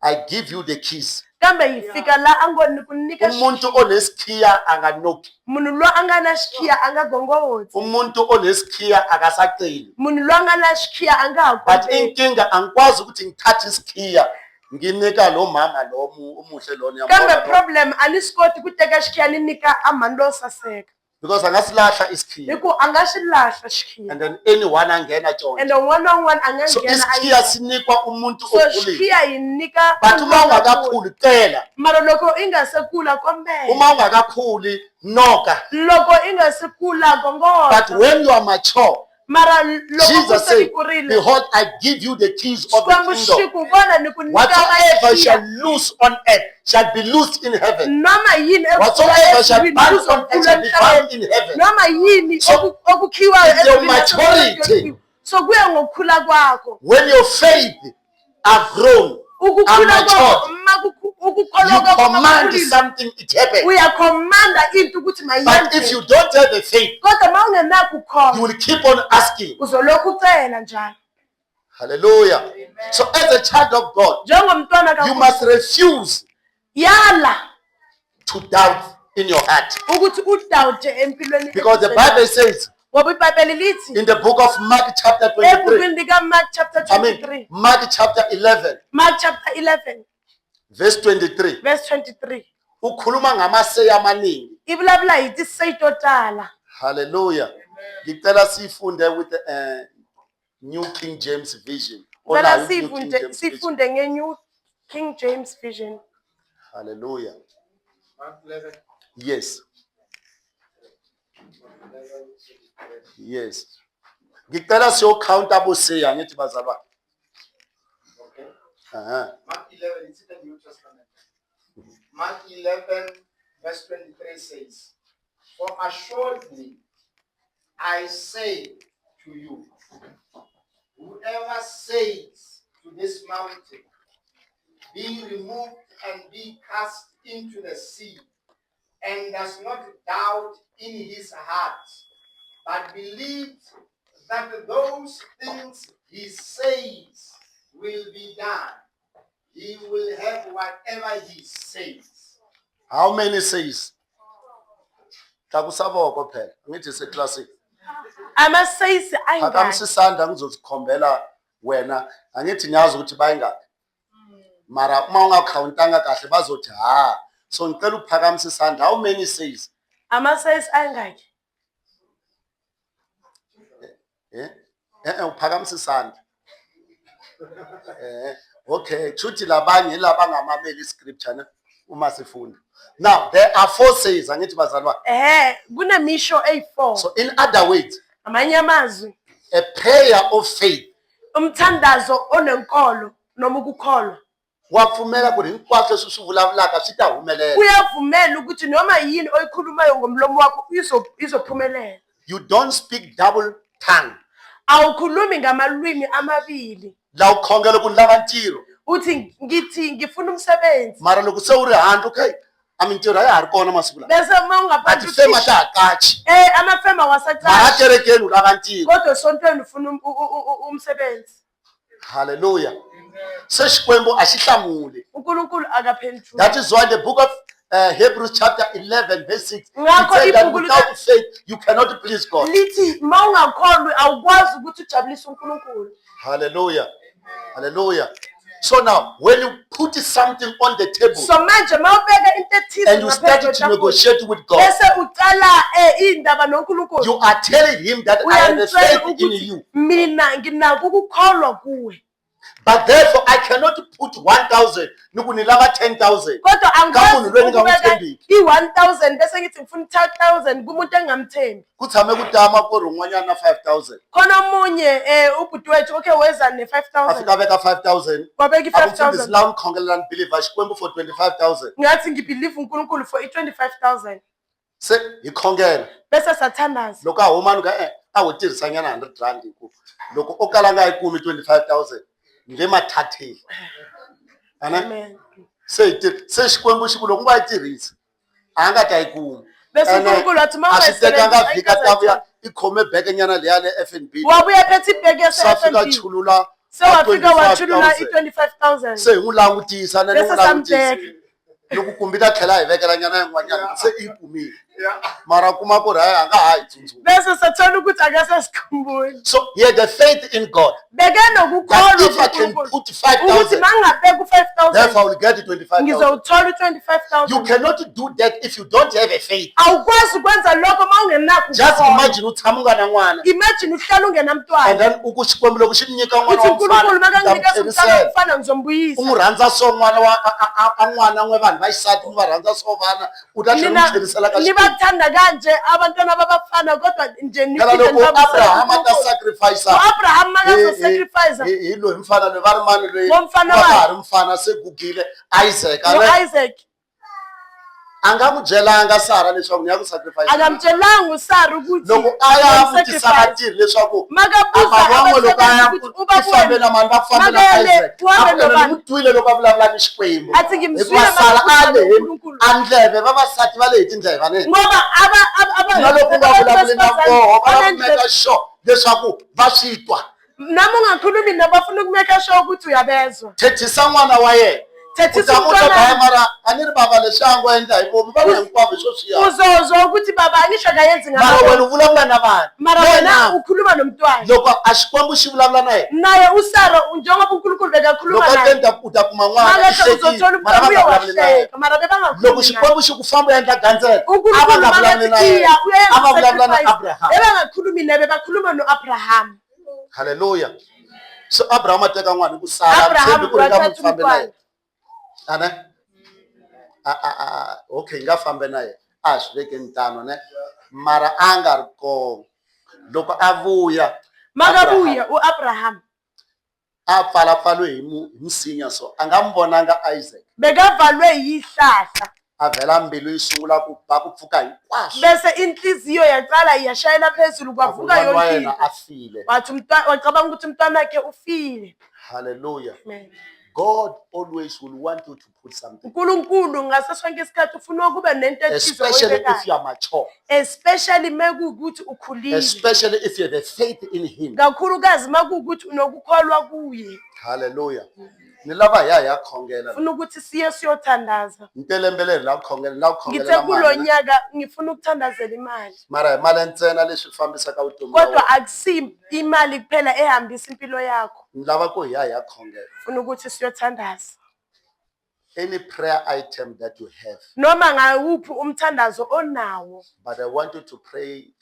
I give you the keys. Kambe yifika la angoni ku nyika Umuntu onesikhiya anganoki. munhu loyi a nga na xikhiya a nga gongowodzi, Umuntu onesikhiya akasaceli. munhu loyi a nga na xikhiya a nga ha But kombeli. inkinga angikwazi ukuthi ngithathe isikhiya nginika lo mama lo umuhle lona Kambe yabona. problem a ni swi koti ku teka xikhiya ni nyika a mhani lo saseka, Because angasilahla isikhiya. hi ku a nga xi lahla xikhiya And then anyone angena jona. ende un'wana na un'wana a nga So nghena a isikhiya yi. sinikwa umuntu So okhulile. xikhiya yi nyika But uma ungakakhuli cela. mara loko i nga se kula kombela, Uma ungakakhuli noka. loko i nga se kula But gongoza, when you are mature, mara loko ku Jesus se said, ni kurile behold, I give you the keys of the Xikwembu xi kingdom. ku vona ni ku nyika Whatsoever shall maxikhiya. loose on earth shall be loosed in heaven. Noma yini Whatsoever shall ekuzweni bind on earth kuzokhula shall be bound emhlabeni, in heaven. noma yini So, okukhiwayo it's your ezulwini maturity. nasemhlabeni, so kuya ngokukhula kwakho. When your faith are grown and Ukukhula kwakho matured, ukukholwa you kwakho command makukhulile, something, it happens. uyakhomanda into ukuthi But if mayenzeke. you don't have the faith, Kodwa ma ungenakho you ukukholwa will keep on asking. uzolokhu ucela njalo. Hallelujah. So as a child of God, Njengomntwana you kaNkulunkulu, must refuse yala to doubt in your heart. ukuthi udawute empilweni, Because the Bible says ngoba iBhayibheli lithi in the book of Mark chapter 23, ebhukwini likaMark chapter I mean 23, Mark chapter 11, Mark chapter 11 verse 23, verse 23, ukhuluma ngamaseya amaningi. ivulavula hi tiseyi to tala. Hallelujah. Ngicela sifunde with the New King James Version. Vela Onayo New King James Version. sifunde nge-New King James Version. Hallelujah. Mark 11. Yes. Yes. Ngicela siyokhawunta aboseya ngithi bazalwane. Okay. Aha. Mark 11, it's in the New Testament. Mark 11, verse 23 says, for assuredly I say to you, whoever says to this mountain, be removed and be cast into the sea, and does not doubt in his heart, but believes that those things he says will be done, he will have whatever he says. How many says? Takusaboko phela. Ngithi seclassic. Ama-says ayingaki? Phakamsisanda ngizosikhombela wena. Angithi ngiyazi ukuthi bayingaki. Mara uma ungakhawuntanga kahle bazothi ha. So ngicela uphakamise isandla. How many says? Ama-says ayingaki? Eh? Uphakamisa isandla. Okay, chuthi labanye laba ngamameli iscripture na uma sifunda. Now there are 4 says, angithi bazalwa. Kunemisho eyi4. So in other words, amanye amazwi, a prayer of faith. Umthandazo onenkolo noma ukukholwa. Wafumela ku hinkwaswo leswi swi vulavulaka swi ta humelela. Uyavumela ukuthi noma yini oyikhulumayo ngomlomo wakho izophumelela. You don't speak double tongue. Awukhulumi ngamalwimi amabili. La ukhongela ku lava ntiro. Uthi ngithi ngifuna umsebenzi. Mara loko se uri handle, okay, amintirho a ya ha ri kona masiku lawa. Bese mawungaphansi Atifema ta hakachi. amafema Mara wasaqala. kerekeni ulava ntiro. Kodwa esontweni ufuna umsebenzi. Hallelujah. Se Xikwembu a xi hlamuli. uNkulunkulu akaphenduli. That is why the book of Hebrews chapter 11 verse 6 it Ngakho said that ibhuku without faith you cannot please God. lithi mawungakholwi awukwazi ukuthi ujabulise uNkulunkulu. Hallelujah. Hallelujah. So now when you put something on the table So manje mawubeka into ethize and you start to negotiate with God, bese uqala indaba noNkulunkulu. you are telling him that I have a faith in you. Mina nginako ukukholwa kuwe. But therefore I cannot put 1,000 nukunilava 10,000. Kodwa Kamunhu angikwazi loyi ukubeka ngingamthembiki. i-1000 bese ngithi ngifuna 10000 kumuntu engamthembi. Kutshame kutama ku rin'wanyana na 5,000. Khona omunye ubhuti wethu okay weza ne-5000 Afika veka 5,000. wabeka Akufundisi i-5000 la ungikhongelela believer Xikwembu for 25,000. ngathi ngibelieve uNkulunkulu for i-25000 Se hikhongela. bese sathandaza. Loko a huma ni ka a wo tirhisa nyana 100 rand ku. Loko o kala nga yi kumi 25,000 nge mathatheni. Amen. Se Xikwembu xi ku loko va yi tirhisa a nga ta yi kuma. Bese uNkulunkulu athi A swi tekanga vhika ta vuya i khome beke nyana leya le FNB. wabuya phethe ibheki Safika yase-FNB chulula sewafika wachulula 25,000. i-25000 Se hi n'wi langutisa na ni bese n'wi langutisa. sambeka. Loko kumbi ta tlhela hi vekela nyana yin'wanyana se i yi kumile. Mara kuma ku ri a nga ha yi tsundzuki. bese sathola ukuthi akasasikhumbuli. So he had the faith in God. Bekenokukholwa That if I can kuNkulunkulu put ukuthi 5,000, mangingabeka therefore I u-5000 will get 25,000. ngizowuthola You u-25000. cannot do that if you don't have a faith. awukwazi ukwenza lokho ma ungenakho Just ukukholwa. imagine u tshama u nga na n'wana Imagine uhlala and ungenamntwana then u ku Xikwembu loko xi nyika n'wana uthi wa uNkulunkulu mfana ta makanginikeza n'wi umntwana tlherisela. womfana U ngizombuyisa. n'wi rhandza so n'wana wa n'wana n'we vanhu va xisati ni va rhandza so vana u ta tlhela u n'wi tlherisela ka ni Xikwembu. bathanda kanje abantwana babafana kodwa nje Phela loko Abraham a ta sacrifice Abraham makazosacrifice hi loyi mfana loyi va ri mani loyi Wo mfana va wakhe. ha ri mfana se gugile Isaac a no-Isaac a nga n'wi byelanga Sara leswaku ni ya ku sacrifice. akamtshelanga uSara ukuthi Loko a ya vutisa sacrifice. vatirhi leswaku Makabuza van'we loko a ya abasebenzi ukuthi i fambela mani va fambela Makele, Isaac uhambe a nobani? ni n'wi twile loko a vulavula ni Xikwembu Athi ngimzwile hikuva Sara a makabuza leheni uNkulunkulu. a ndleve vavasati va lehi tindleve nene ngoba na loko u nga vulavuli na voho va lava ku meka sure leswaku va swi twa. nami ungakhulumi nabo bafuna ukumeka sure ukuthi uyabezwa. Thethisa n'wana wa yena Thethisa uta umntwana. baya mara a ni ri bava leswi a ngo endla hi vomi va hinkwavo swo swiya uzozwa ukuthi baba angisho kayenzi mara wena u vulavula na vanhu mara wena ukhuluma nomntwana. loko a Xikwembu xi vulavula na yena naye uSara njengoba uNkulunkulu bekakhuluma loko naye tenta u ta kuma n'wana i makahle hlekile uzothola mara va umntwana nga vulavuli na yena. uyowahleka mara Loko bebangakhulumi naye. Xikwembu xi ku famba u endla gandzelo a va uNkulunkulu nga vulavuli na makathi yena iya a va vulavula na uyenza Abraham. bebangakhulumi naye bebakhuluma no-Abraham. Haleluya. So Abraham a teka n'wana hi ku Sara Abraham tshembi ku ri nga wathatha n'wi fambe na yena. umntwana. Ane okay hi nga fambe na yena a swi vekeni tano ne mara a nga ri kona loko a vuya makabuya u-Abraham a pfalapfaliwe hi misinya so a nga mi vonanga Isaac bekavalwe yihlahla a vhela mbilu yi sungula ku ba ku pfuka hinkwaswo bese inhliziyo yaqala yashayela phezulu kwavuka n'wana wa yonke yena into. a file. wathi wacabanga ukuthi umntwana wakhe ufile. Hallelujah. Amen. God always will want you to put something, uNkulunkulu ngaso sonke isikhathi ufuna ukube nento ethize especially if oyibekayo. you are mature, Especially mekuwukuthi ukhulile. especially if you have a faith in Him. Kakhulukazi makuwukuthi unokukholwa kuye. Hallelujah. Ni lava hi ya khongela Ufuna ukuthi siye siyothandaza. ntelembeleni la khongela la khongela Ngithe kulo mali nyaka ngifuna ukuthandazela imali. mara hi mali ntsena leswi fambisaka vutomi Kodwa akusi imali kuphela ehambisa impilo yakho. ni lava ku hi ya khongela Ufuna ukuthi siyothandaza. any prayer item that you have, Noma ngawuphi umthandazo onawo. but I want you to pray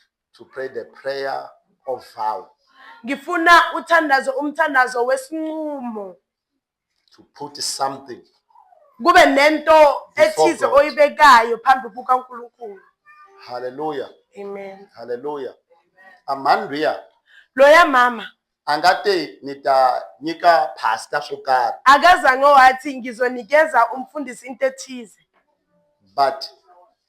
the prayer of vow. ngifuna umthandazo wesinqumo, to put something. kube nento Before ethize God. oyibekayo phambi kukaNkulunkulu. Hallelujah. Amen. Hallelujah. Amandria Loya mama angate nita nyika pastor swo karhi, akazange wathi ngizonikeza umfundisi into ethize, but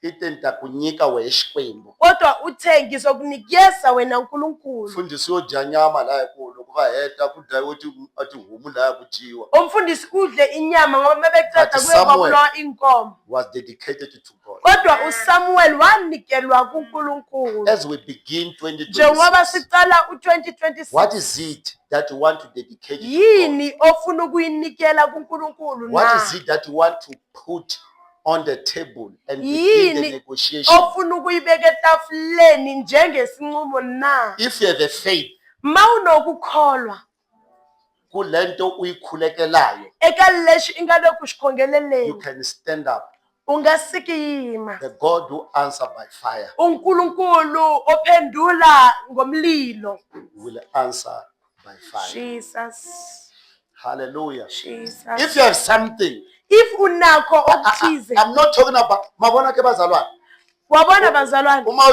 ite nita ku nyika wehe Xikwembu. kodwa uthe ngizokunikeza wena nkulunkulu. Mfundisi yo dya nyama laha ku loko va heta ku dlayiwa tihomu laha ku dyiwa Umfundisi udle inyama ngoba mabekuceda But kuyekwabulowa inkomo, was dedicated to God. kodwa uSamuel wanikelwa kuNkulunkulu. As we begin Njengoba 2026, sicala u2026, what is it that you want to dedicate to God? yini ofuna ukuyinikela kuNkulunkulu What na? is it that you want to put on the table and begin the Yini negotiation? ofuna ukuyibeka etafuleni njengesinqumo na? If you have a faith, Mawunokukholwa kulento uyikhulekelayo, eka lexi i nga le ku you xikhongeleleni, can stand up. u nga sikiyima. The God who answers by fire uNkulunkulu ophendula ngomlilo. will answer by fire. Jesus, Hallelujah. Jesus. If you have something, If unakho okuthize, I'm not talking about mabona ke bazalwane. wabona bazalwane, Uma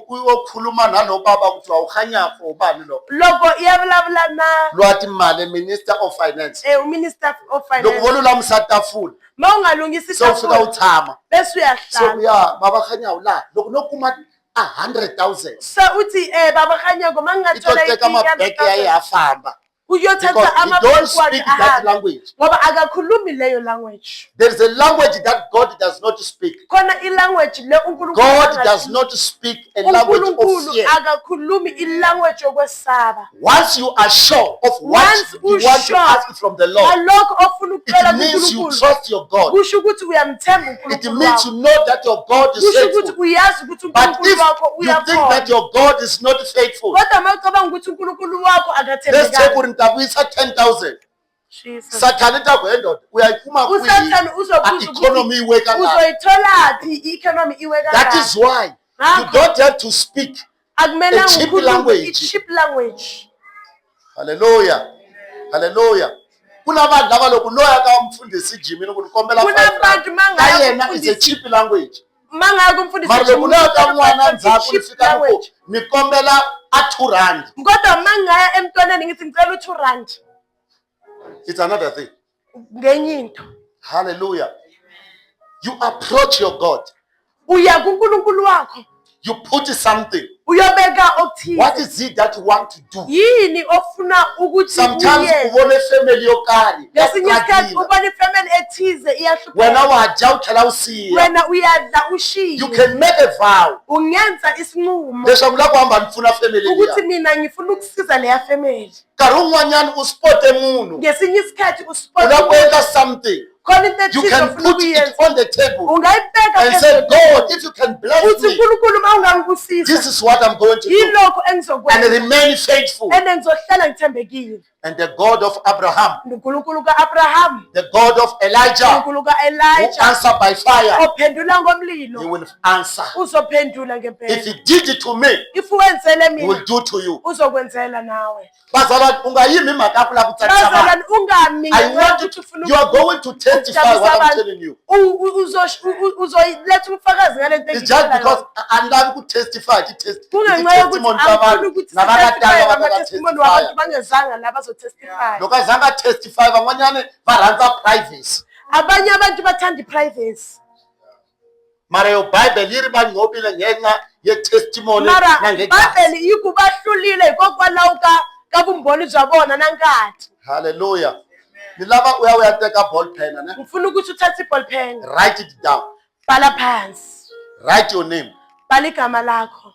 uyokhuluma nalo baba ukuthi awukhanyapho ubani lo? loko iyavulavula na Lwathi mali Minister of Finance. uMinister of Loko Finance, vona lamsatafula. mawungalungisi Sewufika itafula uthama. bese So uyahlala. ya baba khanyawo la. Loko nokuma 100,000. So uthi baba Khanyago mangingathola Itoteka amabheki yaye afamba. uyothatha Because he don't amabheki speak wakhe that ahambe, language. ngoba akakhulumi leyo language. There is a language that God does not speak. Khona ilanguage le uNkulunkulu God does not speak a language of uNkulunkulu fear. akakhulumi ilanguage yokwesaba. Once you are sure of what Once you want to usure ask from the Lord, ngalokho ofuna ukucela it means you kuNkulunkulu, trust your God. kusho ukuthi uyamthemba It uNkulunkulu means you wakho, know that your God is kusho ukuthi faithful. uyazi ukuthi But uNkulunkulu wakho if you think that uyakhona. your God is not faithful, Kodwa mawucabanga ukuthi uNkulunkulu wakho let's take akathembekanga. urintabisa 10,000. Jesus. Sathane takwenda uyayiphuma uSathane uzobuza economy ukuthi iweka ngaphi. uzoyitholaphi i-economy iweka That ngaphi. is why you Ngakho don't have to speak. akumelanga a cheap ukhulume language. i-cheap language. Hallelujah. Hallelujah. Kunabantu laba loko noya ka umfundisi ijimini kunikombela 5 Kunabantu rand. mangaya Kayena is a kumfundisi- cheap language. Mangaya kumfundisi Mara loko noya ka n'wana it's a ndzhaku cheap nifika loko language. nikombela a 2 rand. Kodwa mangaya emntwaneni ngithi ngicela u2 rand It's another thing. ngenye into. Hallelujah. You approach your God. Uya kuNkulunkulu wakho You put something. uyobeka okuthize. What is it that you want to do? Yini ofuna ukuthi Sometimes uyenze? ubone family yokari. Ngesinye isikhathi ubona ifamily ethize Wena iyahlupheka, wajja uthela usiya. wena uyadla You ushiye, can make a vow. ungenza isinqumo Leswaku la kuhamba nifuna family ukuthi liya. mina ngifuna ukusiza leya family. Nkarhi wun'wanyana u spote munhu. Ngesinye isikhathi U usport lava ku endla something. khona into You ethize can ofuna put it ukuyenza, on the table ungayibeka and say, phezulu God, if you can bless uthi me, uNkulunkulu this mawungangibusisa is what I'm going to do. yilokho And engizokwenza remain faithful. ene ngizohlala ngithembekile. And the God of Abraham, uNkulunkulu ka-Abraham, the God of Elijah, uNkulunkulu who ka-Elijah answered by fire, ophendula he ngomlilo will answer. uzophendula If ngempela. he did it to me, If wenzele he mina will do to you. uzokwenzela nawe. Bazalwane, ungayimi imhaka yakho la kutsatsama. Bazalwane ungami I ngenxa want yokuthi you, ufuna you are going to testify what I'm telling you. uzoyiletha ubufakazi ngale nto It's just because andabi ku-testify kungenxa yokuthi i-testimony angifuni sabantu ukuthi nabakadala sitestify ngamatestimony wabantu bakatestifya. bangezanga la bazotestify. Loko azange atestify van'wanyana va rhandza privacy. Abanye abantu bathanda i-privacy, Mara yo Bible yi ri va nqobile ngenxa ye-testimony mara na ngegazi. Bibele yi ku va hlulile hikokwalaho ka vumbhoni bya vona na ngati. Hallelujah. Ni lava u ya teka ball pen ne? Ngifuna ukuthi uthathe i-ball pen, Write it down. bhala phansi, Write your name. bhala igama lakho,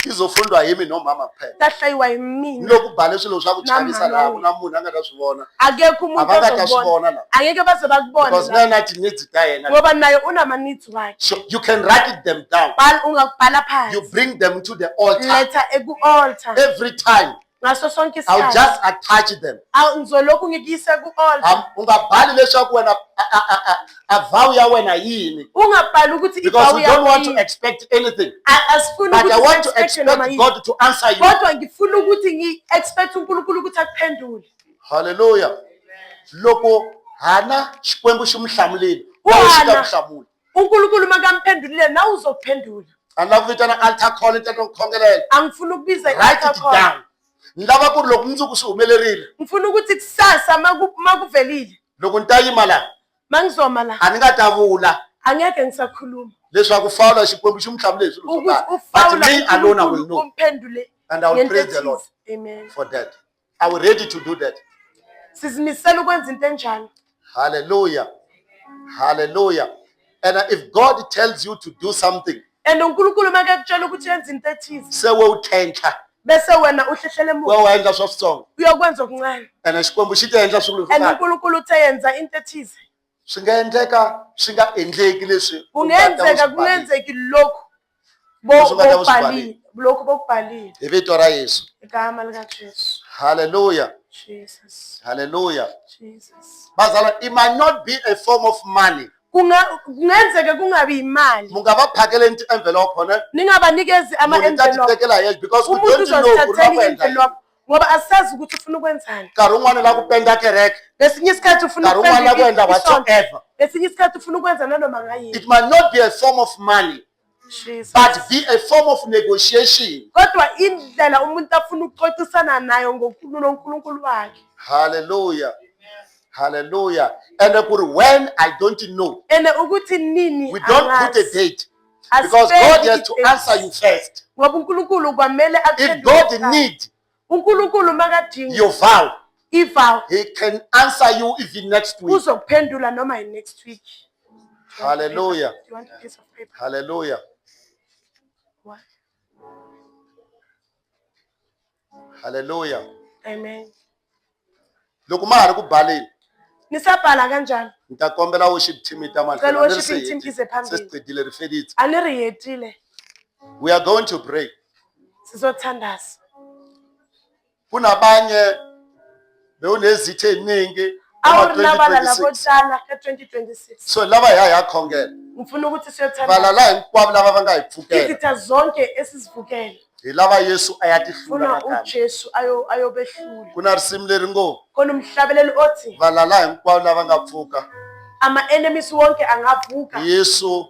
Izofundwa yimi nomama kuphela. ta hlayiwa hi mina. Ni loko bhale swilo swa ku chavisa Na laha mama. ku na munhu a nga ta swi vona. Akekho umuntu Abanga ta swi ozobona, vona la. angeke baze Because bakubone na la, na tinidzi ta yena. ngoba naye unama-needs wakhe. So you can write them down. Ungakubhala You phansi, bring them to the altar. letha eku-altar. Every time ngaso sonke I'll isikhathi just attach them. ngizolokhu ngikuyise ku-altar. Ungabhali leswaku wena a vow ya wena yini, Ungabhali ukuthi because we don't want to yami expect anything. asifuni But I ukuthi want to si-expect noma expect yini. God to answer you. Kodwa ngifuna ukuthi ngi-expect uNkulunkulu ukuthi akuphendule. Hallelujah. Loko hana xikwembu xi mu hlamulile, Uhana. hlamula. uNkulunkulu makamphendulile nawe uzokuphendula. And lava vitana altar call nta no khongelela. Angifuni ukubiza Write i-altar it call. down. Ni lava ku ri loko mundzuku swi humelerile, Ngifuna ukuthi kusasa makuvelile loko ni ta yima la mangizoma la a ni nga ta vula angeke ngisakhuluma leswaku fawula xikwembu xi mu hlamulile hi swilo swo ukuthi karhi. But ufawula me alone I will uNkulunkulu know, umphendule and I will ngento praise the Lord ethize. Amen. for that. I will ready to do that. Sizimisela ukwenza into enjalo. Hallelujah. Hallelujah. And if God tells you to do something, And uNkulunkulu makakutshela ukuthi yenza into ethize se we uthencha, bese wena uhlehlele we emuva waendla swa switsongo, uyokwenza okuncane. and xikwembu xi ta endla swilo swo And karhi. uNkulunkulu uthe yenza into ethize. Swi nga endleka swi nga endleki leswi u nga ta u Kungenzeka swi balile. kungenzeki lokhu Leswi u nga ta u swi bokubhalile lokhu bokubhalile Hi vito ra Yesu. igama likaJesu. Hallelujah. Jesus. Hallelujah. Jesus. Bazalwane, it might not be a form of money. Kungenzeka kungabi imali. Mungaba phakele envelope khona, Ningabanikezi munhu ta ti ama-envelope. tekela yes, because we Umuntu don't know ku ri uzozithathela na ku endla yini. i-envelope ngoba asazi ukuthi ufuna ukwenzani. Nkarhi wun'wana la ku penda kereke, Lesinye isikhathi ufuna nkarhi wun'wana la ku endla ukwenza isonto. whatsoever. Lesinye isikhathi ufuna ukwenza nanoma ngayini. It might not be a form of money, Jesus. but be a form of negotiation. Kodwa indlela umuntu afuna ukuxoxisana nayo noNkulunkulu wakhe. Hallelujah. Hallelujah. And when I don't know, Ene ukuthi nini we don't put a angazi. date, because God has to answer you first. Ngoba uNkulunkulu kwamele If God need uNkulunkulu makadinga your vow, ivow He can answer you even next week. uzokuphendula noma next week. Hallelujah. You want a piece of paper? Hallelujah. What? Hallelujah. Amen. Loko ma ha ri ku baleni, Nisabhala kanjani? ni ta kombela worship team yi ta Cela mahlweni. A ni ri se worshiping team heti. ize phambili. Se si qedile ri fedile. Ani ri hetile. We are going to pray. Sizothandaza. Kunabanye bewunezitho eziningi Awurinabala 2026. labotala ka-2026. So lava hi ya khongela. Ngifuna ukuthi siyothandaza. Valala hinkwavo lava va nga hi pfukela. Izitha zonke esizivukele. Hi lava Yesu a ya ti hlula Funa nakambe. uJesu ayobehlula. Ku na risimu leri ngo Khona umhlabeleli othi valala hinkwavo lava nga pfuka, ama-enemies wonke angavuka. Yesu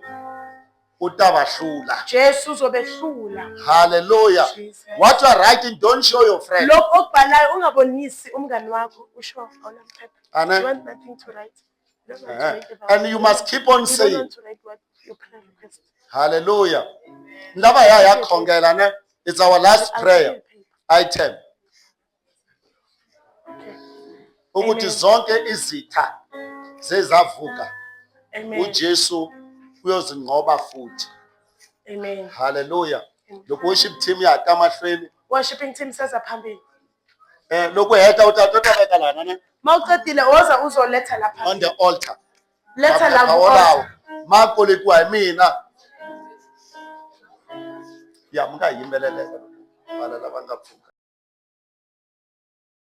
u ta va hlula. Jesu uzobehlula. Hallelujah. Jesus. What you are writing, don't show your friend. Lokho okubhalayo ungabonisi umngani wakho usho awunaphepha. Amen. You want nothing to write. You don't want to write about And you must keep on You don't saying, want to write what your prayer request. Hallelujah. Lava hi ya khongela ne. It's our last I'll prayer give you paper. item. Okay. Ukuthi Amen. zonke izitha sezavuka, Amen. uJesu uyozinqoba futhi. Amen. Hallelujah. Loko worship team ya ta mahlweni, Worshiping team seza phambili. loko heta u ta veka lana ne Mawuqedile woza uzoletha lapha. on the altar. Letha la Awolawo. Ma kolekiwa hi mina. Ya mga yimbeleleka. Vala lava nga pfuka.